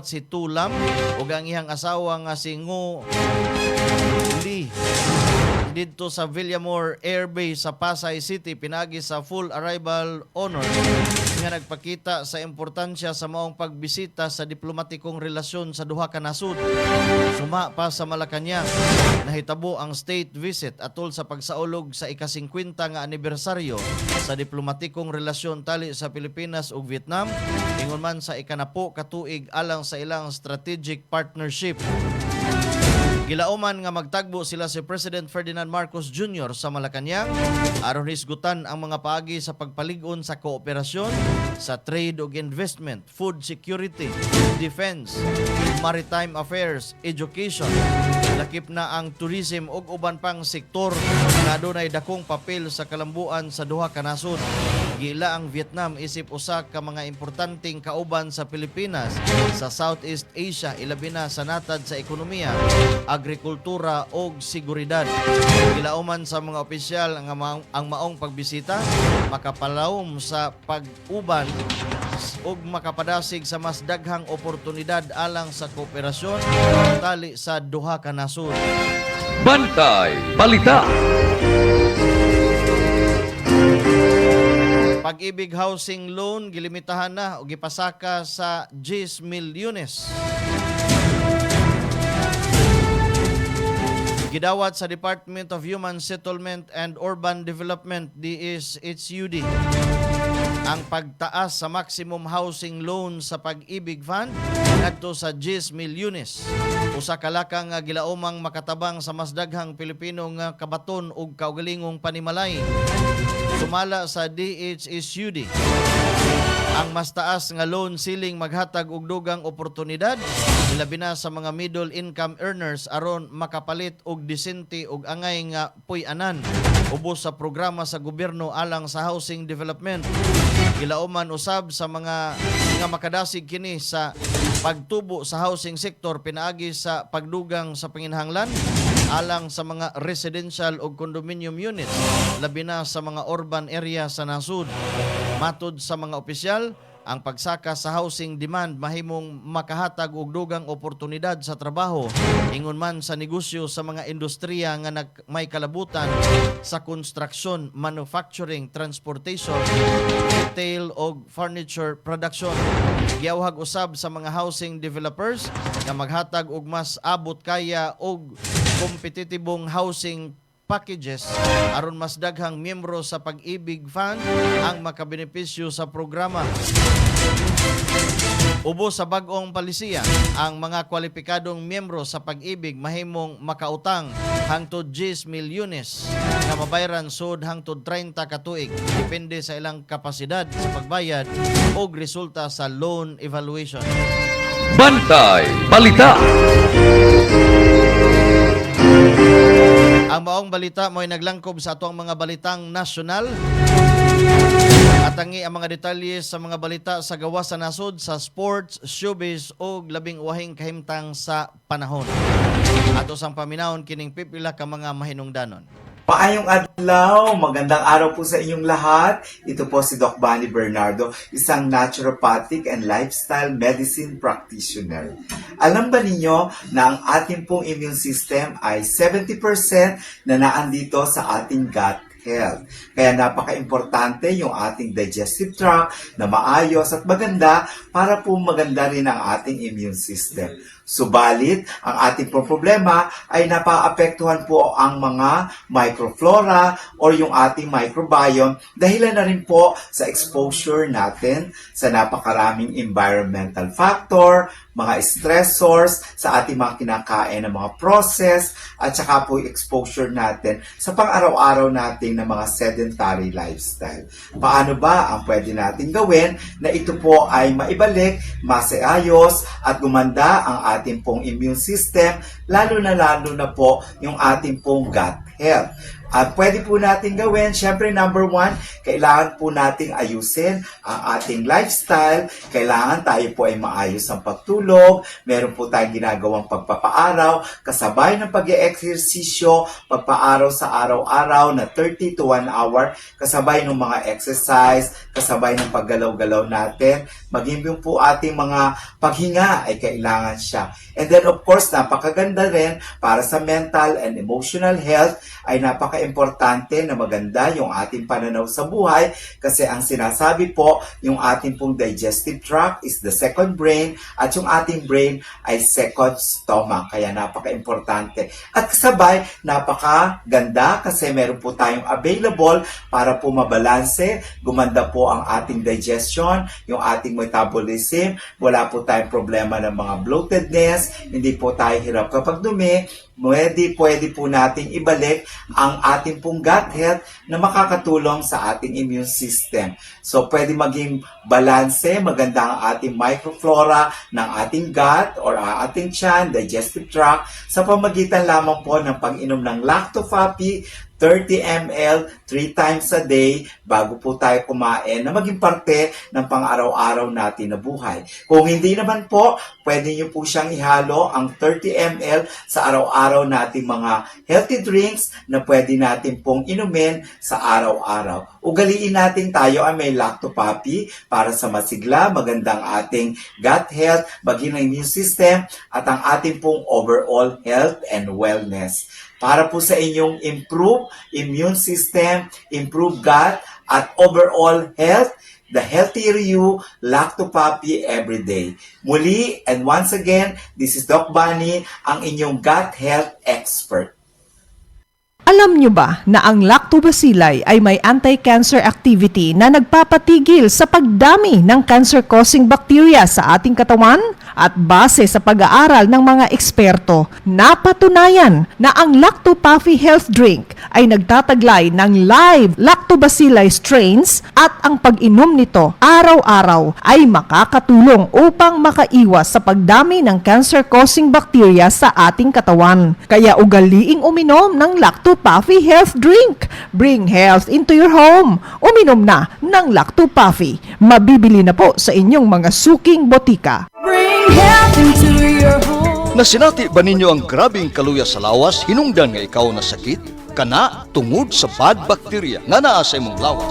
si Tu Lam ug ang iyang asawa nga si Ngo Lee dito sa Villamor Air Base sa Pasay City pinagi sa full arrival honor nga nagpakita sa importansya sa maong pagbisita sa diplomatikong relasyon sa duha ka nasod. Suma pa sa Malacañang, nahitabo ang state visit atol sa pagsaulog sa ika-50 nga anibersaryo sa diplomatikong relasyon tali sa Pilipinas ug Vietnam, ingon man sa ikanapo ka tuig alang sa ilang strategic partnership. Gilauman nga magtagbo sila si President Ferdinand Marcos Jr. sa Malacañang aron hisgutan ang mga paagi sa pagpalig-on sa kooperasyon sa trade ug investment, food security, defense, maritime affairs, education, lakip na ang tourism ug uban pang sektor nga adunay dakong papel sa kalambuan sa duha ka nasod. Gila ang Vietnam isip usa ka mga importanteng kauban sa Pilipinas sa Southeast Asia ilabi na sa natad sa ekonomiya, agrikultura o seguridad. Gilauman sa mga opisyal ang maong pagbisita makapalawom sa pag-uban ug makapadasig sa mas daghang oportunidad alang sa kooperasyon tali sa duha ka nasod. Bantay Balita. Pag-ibig housing loan gilimitahan na o gipasaka sa 10 milyones. Gidawat sa Department of Human Settlement and Urban Development DSHUD ang pagtaas sa maximum housing loan sa Pag-ibig Fund ngadto sa 10 milyones. Usa ka laka nga gilaumang makatabang sa mas daghang Pilipino nga kabaton ug kaugalingong panimalay. Sumala sa DSHUD ang mas taas nga loan ceiling maghatag og dugang oportunidad labi na sa mga middle income earners aron makapalit og disente og angay nga puy-anan ubos sa programa sa gobyerno alang sa housing development. Gilauman usab sa mga nga makadasig kini sa pagtubo sa housing sector pinaagi sa pagdugang sa panginahanglan alang sa mga residential o condominium units labi na sa mga urban area sa nasud. Matud sa mga opisyal, ang pagsaka sa housing demand mahimong makahatag og dugang oportunidad sa trabaho ingon man sa negosyo sa mga industriya nga may kalabutan sa construction, manufacturing, transportation, retail o furniture production. Giyawhag usab sa mga housing developers nga maghatag og mas abot kaya og kompetitibong housing packages aron mas daghang miyembro sa Pag-ibig Fund ang makabenepisyo sa programa. Ubos sa bag-ong palisiya, ang mga kwalipikadong miyembro sa Pag-ibig mahimong makautang hangtod 10 milyones na mabayaran sud hangtod 30 ka tuig depende sa ilang kapasidad sa pagbayad o resulta sa loan evaluation. Bantay Balita. Ang maong balita mo'y naglangkob sa atong mga balitang nasyonal. Atangi ang mga detalye sa mga balita sa gawas sa nasod, sa sports, showbiz o labing wahing kahimtang sa panahon. Ato sang paminahon kining pipila ka mga mahinungdanon. Maayong adlaw, magandang araw po sa inyong lahat. Ito po si Doc Bani Bernardo, isang naturopathic and lifestyle medicine practitioner. Alam ba ninyo na ang ating pong immune system ay 70% na naandito sa ating gut health. Kaya napaka-importante yung ating digestive tract na maayos at maganda para po maganda rin ang ating immune system. Subalit, ang ating problema ay napaapektuhan po ang mga microflora or yung ating microbiome dahilan na rin po sa exposure natin sa napakaraming environmental factor, mga stressors sa ating mga kinakain ng mga process at saka po exposure natin sa pang-araw-araw natin ng mga sedentary lifestyle. Paano ba ang pwede natin gawin na ito po ay maibalik, maseayos at gumanda ang ating pong immune system, lalo na po yung ating pong gut health. At pwede po natin gawin, syempre number 1, kailangan po nating ayusin ang ating lifestyle. Kailangan tayo po ay maayos ang pagtulog. Meron po tayong ginagawang pagpapaaraw, kasabay ng pag-eeksesisyo, pagpaaraw sa araw-araw na 30 to 1 hour, kasabay ng mga exercise, kasabay ng paggalaw-galaw natin. Maging po ating mga paghinga ay kailangan siya. And then of course, napakaganda rin para sa mental and emotional health ay napaka-importante na maganda yung ating pananaw sa buhay kasi ang sinasabi po, yung ating pong digestive tract is the second brain at yung ating brain ay second stomach. Kaya napaka-importante. At kasabay, napakaganda kasi meron po tayong available para po mabalanse, gumanda po ang ating digestion, yung ating metabolism, wala po tayong problema ng mga bloatedness, hindi po tayo hirap kapag dumi, pwede po nating ibalik ang ating pong gut health na makakatulong sa ating immune system. So, pwede maging balanse, maganda ang ating microflora ng ating gut or ating tiyan, digestive tract, sa pamagitan lamang po ng pag-inom ng Lactofapi, 30 ml 3 times a day bago po tayo kumain na maging parte ng pang-araw-araw natin na buhay. Kung hindi naman po, pwede nyo po siyang ihalo ang 30 ml sa araw-araw nating mga healthy drinks na pwede natin pong inumin sa araw-araw. Ugaliin natin tayo ay may Lactopapi para sa masigla, magandang ating gut health, maging ang immune system at ang ating pong overall health and wellness. Para po sa inyong improve immune system, improve gut, at overall health. The healthier you, Lactopapi every day. Muli, and once again, this is Doc Bunny, ang inyong gut health expert. Alam nyo ba na ang lactobacilli ay may anti-cancer activity na nagpapatigil sa pagdami ng cancer-causing bacteria sa ating katawan? At base sa pag-aaral ng mga eksperto, napatunayan na ang Lactopafi Health Drink ay nagtataglay ng live lactobacilli strains at ang pag-inom nito araw-araw ay makakatulong upang makaiwas sa pagdami ng cancer-causing bacteria sa ating katawan. Kaya ugaliing uminom ng Lactopafi Health Drink. Bring health into your home. Uminom na ng Lactopafi. Mabibili na po sa inyong mga suking botika. Bring health into your home. Nasinati ba ninyo ang grabing kaluya sa lawas hinungdan nga ikaw na sakit? Kana tungod sa bad bacteria nga naa sa imong lawas.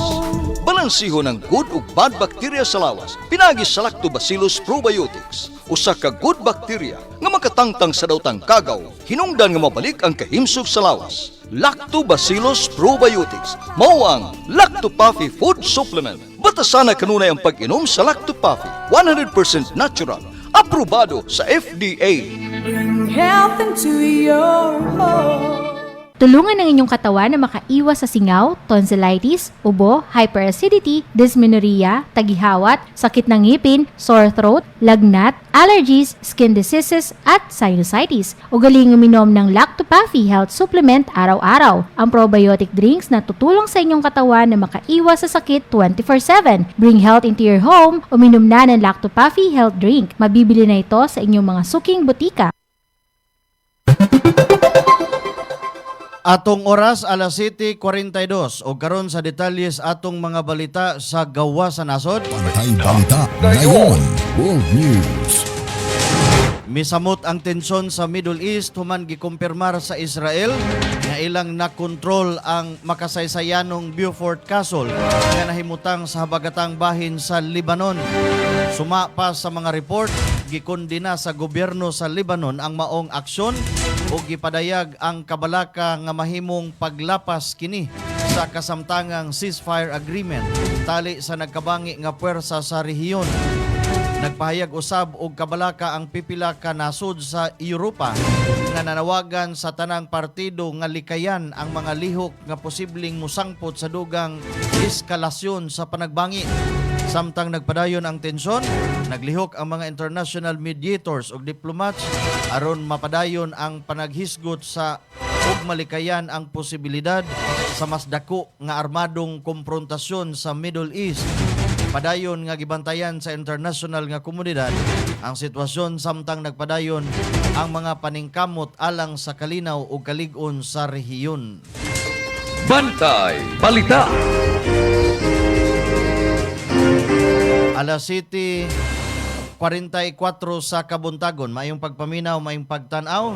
Balansiho ng good ug bad bacteria sa lawas pinagi sa Lactobacillus probiotics, usa ka good bacteria nga makatangtang sa daotang kagaw hinungdan nga mabalik ang kahimsog sa lawas. Lactobacillus probiotics mao ang Lactopafi food supplement. Batasana kanunay ang pag-inom sa Lactopafi, 100% natural, aprobado sa FDA. Bring health into your home. Tulungan ang inyong katawan na makaiwas sa singaw, tonsillitis, ubo, hyperacidity, dysmenorrhea, tagihawat, sakit ng ngipin, sore throat, lagnat, allergies, skin diseases, at sinusitis. Ugaling uminom ng Lactopafi Health Supplement araw-araw. Ang probiotic drinks na tutulong sa inyong katawan na makaiwas sa sakit 24/7. Bring health into your home. Uminom na ng Lactopafi Health Drink. Mabibili na ito sa inyong mga suking butika. Atong oras alas 7:42 o karon sa detalles atong mga balita sa gawa sa nasod. Bantay Balita ngayon, World News. Misamot ang tensyon sa Middle East human gikumpirmar sa Israel nga ilang nakontrol ang makasaysayanong Beaufort Castle nga nahimutang sa habagatang bahin sa Lebanon. Suma pa sa mga report, gikondina sa gobyerno sa Lebanon ang maong aksyon o gipadayag ang kabalaka nga mahimong paglapas kini sa kasamtangang ceasefire agreement tali sa nagkabangi nga puwersa sa rehiyon. Nagpahayag usab og kabalaka ang pipila ka nasud sa Europa nga nanawagan sa tanang partido nga likayan ang mga lihok nga posibleng musangpot sa dugang eskalasyon sa panagbangi. Samtang nagpadayon ang tensyon, naglihok ang mga international mediators ug diplomats aron mapadayon ang panaghisgot sa ug malikayan ang posibilidad sa mas dako nga armadong komprontasyon sa Middle East. Padayon nga gibantayan sa international nga komunidad ang sitwasyon samtang nagpadayon ang mga paningkamot alang sa kalinaw ug kalig-on sa rehiyon. Bantay Balita. Alas 7:44 sa kabuntagon, mayong pagpaminaw, mayong pagtanaw,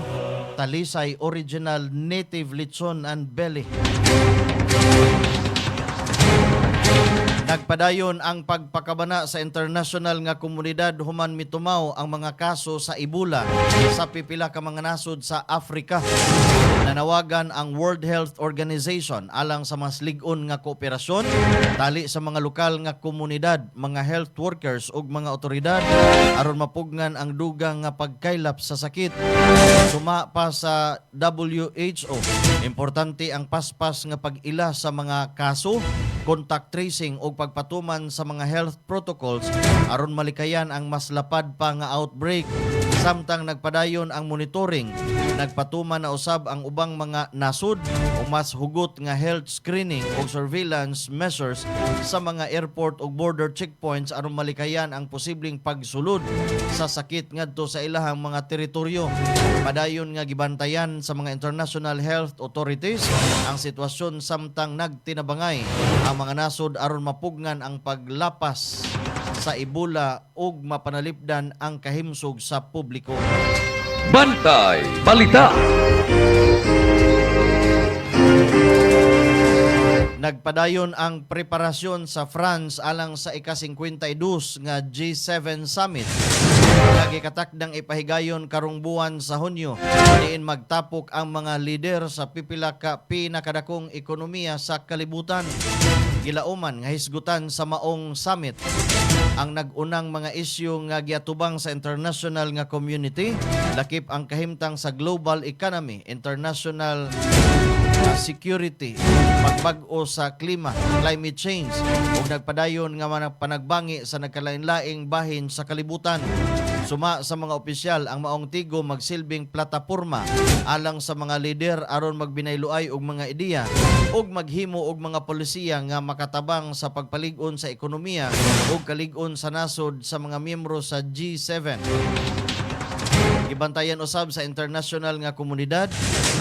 Talisay Original Native Lechon and Belly. Nagpadayon ang pagpakabana sa international nga komunidad human mitumaw ang mga kaso sa Ebola sa pipila ka mga nasod sa Africa. Nanawagan ang World Health Organization alang sa mas lig-on nga kooperasyon tali sa mga lokal nga komunidad, mga health workers ug mga otoridad aron mapugnan ang dugang nga pagkaylap sa sakit. Suma pa sa WHO, importante ang paspas nga pag-ila sa mga kaso, contact tracing ug pagpatuman sa mga health protocols aron malikayan ang mas lapad pa nga outbreak. Samtang nagpadayon ang monitoring, nagpatuman na usab ang ubang mga nasud o mas hugot nga health screening o surveillance measures sa mga airport o border checkpoints aron malikayan ang posibleng pagsulod sa sakit ngadto sa ilahang mga teritoryo. Padayon nga gibantayan sa mga international health authorities ang sitwasyon samtang nagtinabangay ang mga nasod aron mapugnan ang paglapas sa Ebola ug mapanalipdan ang kahimsog sa publiko. Bantay Balita. Nagpadayon ang preparasyon sa France alang sa ika-52 nga G7 Summit. Nagikatakdang ipahigayon karong buwan sa Hunyo. Diin magtapok ang mga lider sa pipila ka pinakadakong ekonomiya sa kalibutan. gilauman nga hisgutan sa maong summit ang nag-unang mga isyu nga giatubang sa international nga community, lakip ang kahimtang sa global economy, international security, pagbag-o sa klima, climate change, ug nagpadayon nga mga panagbangi sa nagkalain-laing bahin sa kalibutan. Suma sa mga opisyal ang maong tigo magsilbing plataporma alang sa mga lider aron magbinayluay og mga ideya ug maghimo og mga polisiya nga makatabang sa pagpalig-on sa ekonomiya ug kalig-on sa nasod sa mga miyembro sa G7. Gibantayan usab sa international nga komunidad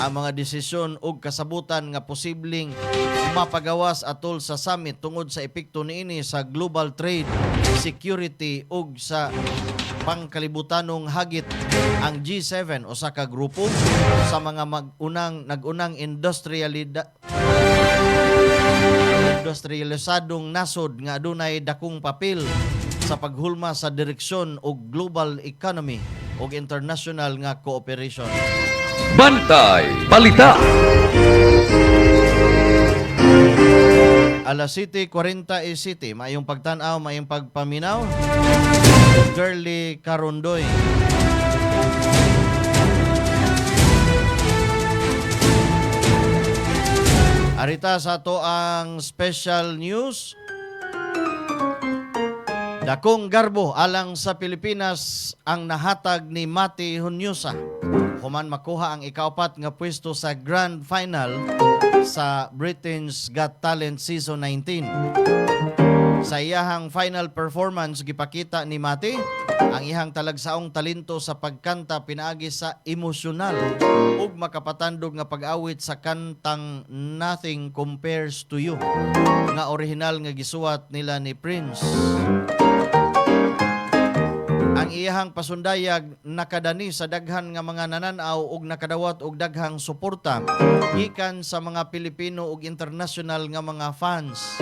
ang mga desisyon ug kasabutan nga posibleng mapagawas atol sa summit tungod sa epekto niini sa global trade, security ug sa pangkalibutanong hagit. Ang G7 usa ka grupo sa mga nag-unang industrialisadong nasod nga adunay dakong papel sa paghulma sa direksyon og global economy ug international nga cooperation. Bantay Balita. Alas 7:47, mayong pagtan-aw, mayong pagpaminaw. Girly Carondoy. Arita sa to ang special news. Dakong garbo alang sa Pilipinas ang nahatag ni Mati Hunyosa. Human makuha ang ikaapat nga pwesto sa Grand Final sa Britain's Got Talent Season 19. Sa iyahang final performance, gipakita ni Mati ang iyang talagsaong talento sa pagkanta pinaagi sa emosyonal ug makapatandog nga pag-awit sa kantang Nothing Compares to You nga orihinal nga gisuwat nila ni Prince. Ang iyahang pasundayag nakadani sa daghan nga mga nananaw ug nakadawat og daghang suporta gikan sa mga Pilipino ug international nga mga fans.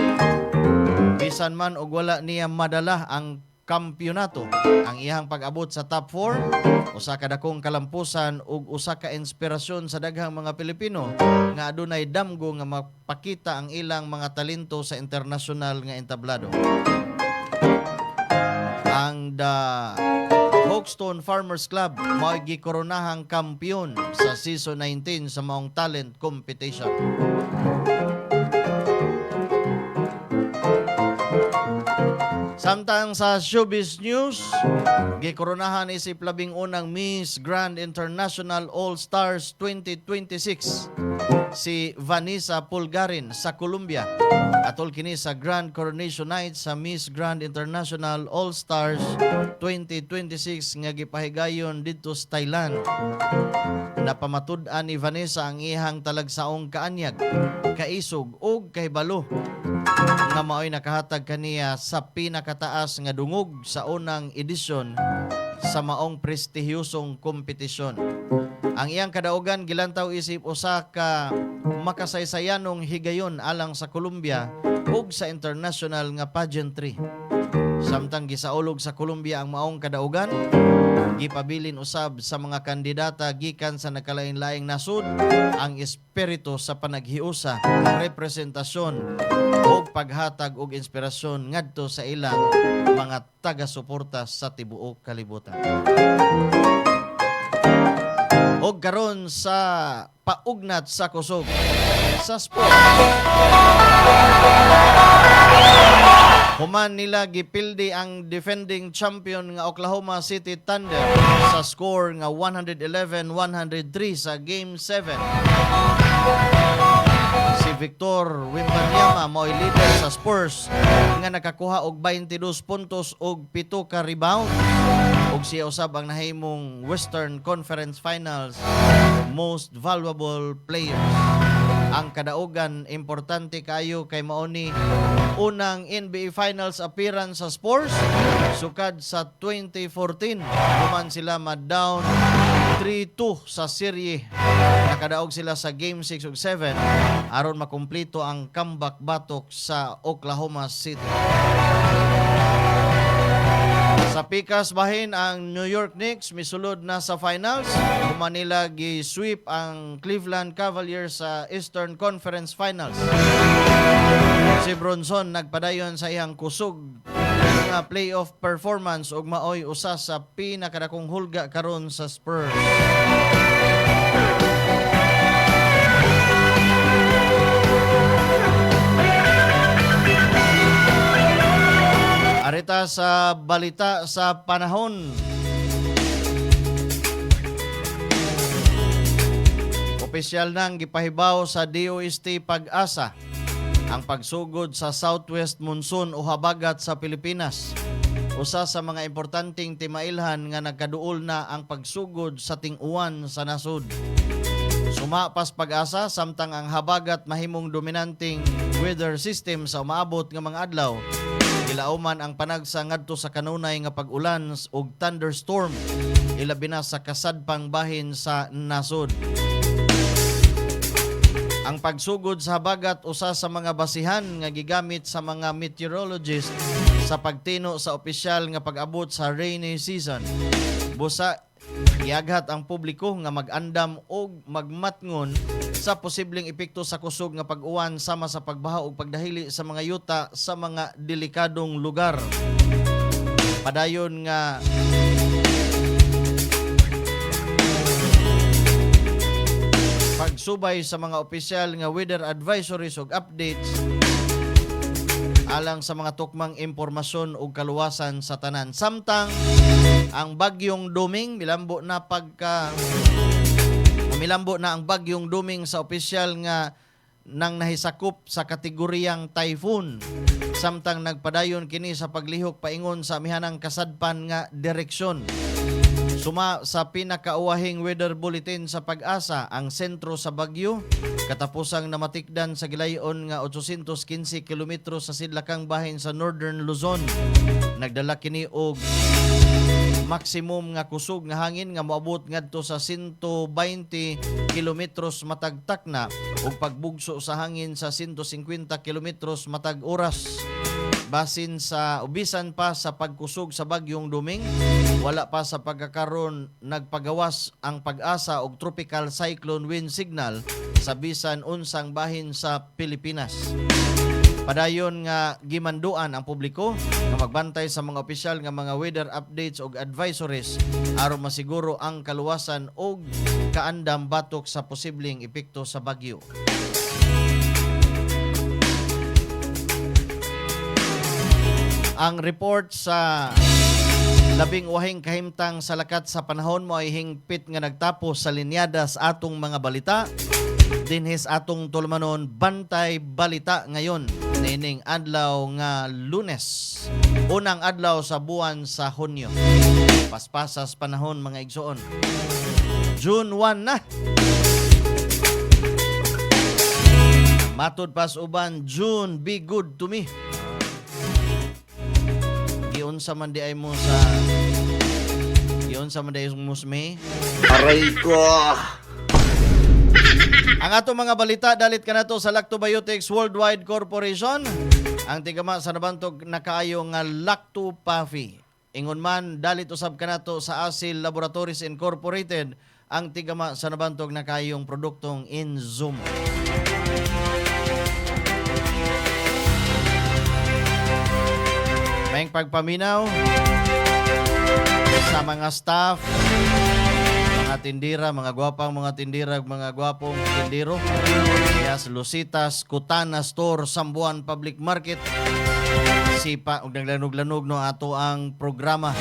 Bisan man og wala niya madala ang kampyonato, ang iyahang pag-abot sa top 4 usa ka dakong kalampusan ug usa ka inspirasyon sa daghang mga Pilipino nga adunay damgo nga mapakita ang ilang mga talento sa international nga entablado. Ang The Hawkstone Farmers Club mao gikoronahang kampiyon sa season 19 sa maong talent competition. Samtang sa showbiz news, gikoronahan isip labing unang Miss Grand International All-Stars 2026 si Vanessa Pulgarin sa Colombia. Atol kini sa Grand Coronation Night sa Miss Grand International All-Stars 2026 nga gipahigayon dito sa Thailand. Napamatud-an ni Vanessa ang ihang talagsaong kaanyag, kaisog ug kahibalo nga mao'y nakahatag kaniya sa pinakataas nga dungog sa unang edisyon sa maong prestihiyosong kompetisyon. Ang iyang kadaugan gilantaw isip usa ka makasaysayanong higayon alang sa Colombia ug sa international nga pageantry. Samtang gisaulog sa Colombia ang maong kadaugan, gipabilin usab sa mga kandidata gikan sa nakalain-laing nasud ang espiritu sa panaghiusa, representasyon ug paghatag og inspirasyon ngadto sa ilang mga taga-suporta sa tibuok kalibutan. Og karon sa paugnat sa kusog sa sport. Human nila gipildi ang defending champion nga Oklahoma City Thunder sa score nga 111-103 sa Game 7. Si Victor Wembanyama mo'y leader sa Spurs nga nakakuha og 22 puntos og 7 ka rebound. Og siya usab ang nahimong Western Conference Finals Most Valuable Players. Ang kadaugan importante kayo kay maoni unang NBA Finals appearance sa Spurs sukad sa 2014. Human sila ma-down 3-2 sa serye. Nakadaog sila sa Game 6 ug 7 aron makumpleto ang comeback batok sa Oklahoma City. Sa pikas bahin ang New York Knicks misulod na sa finals. Manila gi-sweep ang Cleveland Cavaliers sa Eastern Conference Finals. Si Bronson nagpadayon sa iyang kusog nga playoff performance ug maoy usa sa pinakadakong hulga karon sa Spurs. Arita sa balita sa panahon. Opisyal nang gipahibaw sa DOST Pag-asa ang pagsugod sa southwest monsoon o habagat sa Pilipinas. Usa sa mga importanteng timailhan nga nagkaduol na ang pagsugod sa ting-uwan sa nasud. Sumapas Pag-asa samtang ang habagat mahimong dominanteng weather system sa umaabot nga mga adlaw. Gilauman ang panagsa ngadto sa kanunay nga pag-ulan ug thunderstorm ilabi na sa kasadpang bahin sa nasud. Ang pagsugod sa habagat usa sa mga basihan nga gigamit sa mga meteorologist sa pagtino sa opisyal nga pag-abot sa rainy season. Busa giaghat ang publiko nga mag-andam og magmatngon sa posibleng epekto sa kusog nga pag-uwan sama sa pagbaha ug pagdahili sa mga yuta sa mga delikadong lugar. Padayon nga pagsubay sa mga opisyal nga weather advisories ug updates alang sa mga tukmang impormasyon ug kaluwasan sa tanan. Samtang ang bagyong Duming milambo na ang bagyong Duming sa opisyal nga nang nahisakop sa kategoryang typhoon. Samtang nagpadayon kini sa paglihok paingon sa amihanang kasadpan nga direksyon. Suma sa pinakauwahing weather bulletin sa Pag-asa, ang sentro sa bagyo katapusang namatikdan sa gilayon nga 815 kilometro sa sidlakang bahin sa Northern Luzon. Nagdala kini og maximum nga kusog nga hangin nga moabot ngadto sa 120 kilometros matag takna ug pagbugso sa hangin sa 150 kilometros matag oras. Basin sa ubisan pa sa pagkusog sa bagyong Duming, wala pa sa pagkakaroon nagpagawas ang Pag-asa og tropical cyclone wind signal sa bisan unsang bahin sa Pilipinas. Padayon nga gimanduan ang publiko nga magbantay sa mga opisyal nga mga weather updates ug advisories aron masiguro ang kaluwasan ug kaandam batok sa posibleng epekto sa bagyo. Ang report sa labing wahing kahimtang sa lakat sa panahon mo ay hingpit nga nagtapos sa linyadas atong mga balita. Dinhis atong tulumanon bantay balita ngayon nining adlaw nga Lunes. Unang adlaw sa buwan sa Hunyo. Paspasas panahon mga igsoon. June 1 na. Matud pas uban June, be good to me. Giunsa man di ay mo sa giunsa man di ay musme. Aray ko. Ang ato mga balita dalit kanato sa Lactobiotics Worldwide Corporation. Ang tigama sa nabantog nakaayo nga Lactopafi. Ingon man dalit usab kanato sa Asil Laboratories Incorporated ang tigama sa nabantog nakayong produktong Inzum. May pagpaminaw sa mga staff, mga tindira, mga gwapang mga tindira, mga gwapong tindiro. Yes, Lucitas Kutana Store, Sambuan Public Market. Sipa ug naglanog-lanog no ato ang programa.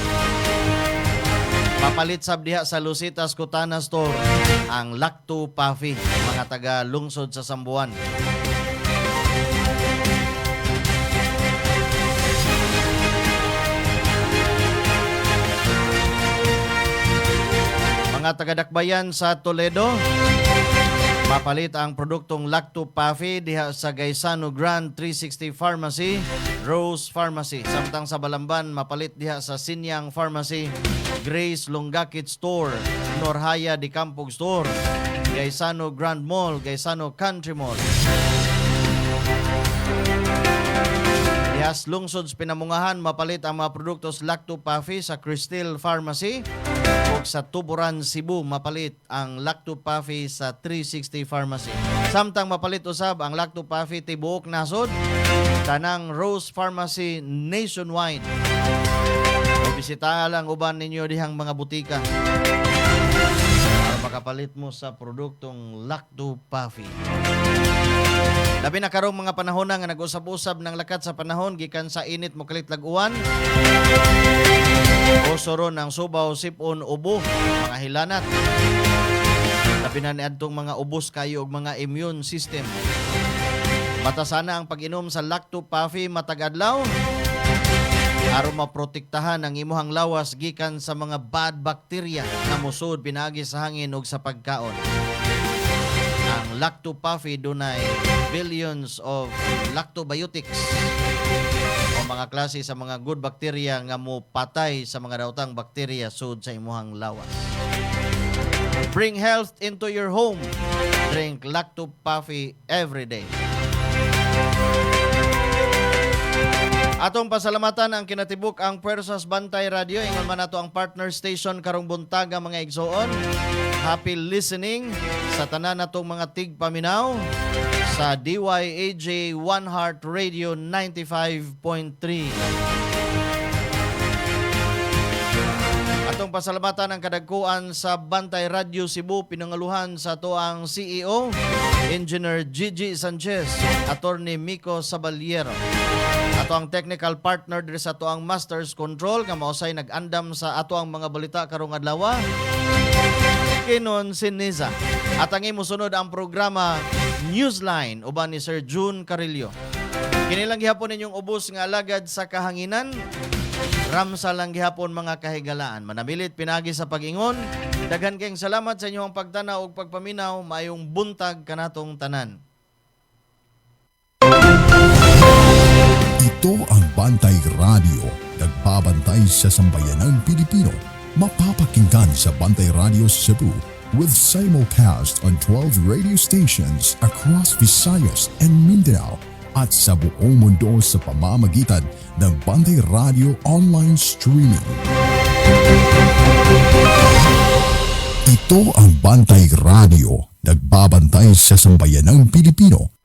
Papalit sab diha sa Lucitas Kutana Store ang Lactopafi, mga taga lungsod sa Sambuan. Mga taga-Dakbayan sa Toledo, mapalit ang produktong Lactopafi diha sa Gaisano Grand 360 Pharmacy, Rose Pharmacy. Samtang sa Balamban, mapalit diha sa Sinyang Pharmacy, Grace Longakit Store, Norhaya de Campog Store, Gaisano Grand Mall, Gaisano Country Mall. Dihas lungsod pinamungahan, mapalit ang mga produktos Lactopafi sa Crystal Pharmacy, ug sa Tuburan, Cebu mapalit ang Lacto-Puffy sa 360 Pharmacy. Samtang mapalit usab ang Lacto-Puffy tibuok nasod tanang Rose Pharmacy nationwide. Bisitahan lang uban ninyo dihang mga butika para makapalit mo sa produktong Lacto-Puffy. Labi na karong mga panahon nga nag-usab-usab ng lakat sa panahon gikan sa init mo kalit lag-uwan. Osoron ang subaw, sipon, ubo, mga hilanat. Labi na niadtong mga ubos kayo og mga immune system. Batasana ang pag-inom sa Lacto-Puffy matag adlaw aron maprotektahan ang imuhang lawas gikan sa mga bad bacteria na musud pinaagi sa hangin ug sa pagkaon. Ang Lacto-Puffy dunay billions of lactobiotics o mga klase sa mga good bacteria nga mopatay sa mga daotang bakterya sud sa imuhang lawas. Bring health into your home. Drink Lacto-Puffy every day. Atong pasalamatan ang kinatibuk ang Puersas Bantay Radio. Ingon man nato ang partner station karong buntaga mga igsoon. Happy listening sa tanan natong mga tigpaminaw sa DYAJ One Heart Radio 95.3. Atong pasalamatan ang kadagkuan sa Bantay Radio Cebu, pinangaluhan sa to ang CEO, Engineer Gigi Sanchez, Attorney Miko Sabaliero. Ato ang technical partner diri sa ato ang Masters Control nga mausay nag-andam sa ato ang mga balita karong adlaw. Kinon Siniza. At ang imusunod ang programa Newsline uban ni Sir June Carillo. Kinilang gihapon ninyong ubos nga alagad sa kahanginan. Ramsa lang gihapon mga kahigalaan. Manamilit pinagi sa pag-ingon. Daghan kayong salamat sa inyong pagtanaw ug pagpaminaw. Mayong buntag kanatong tanan. Ito ang Bantay Radio, nagbabantay sa sambayanang Pilipino. Mapapakinggan sa Bantay Radio Cebu with simulcast on 12 radio stations across Visayas and Mindanao at sa buong mundo sa pamamagitan ng Bantay Radio online streaming. Ito ang Bantay Radio, nagbabantay sa sambayanang Pilipino.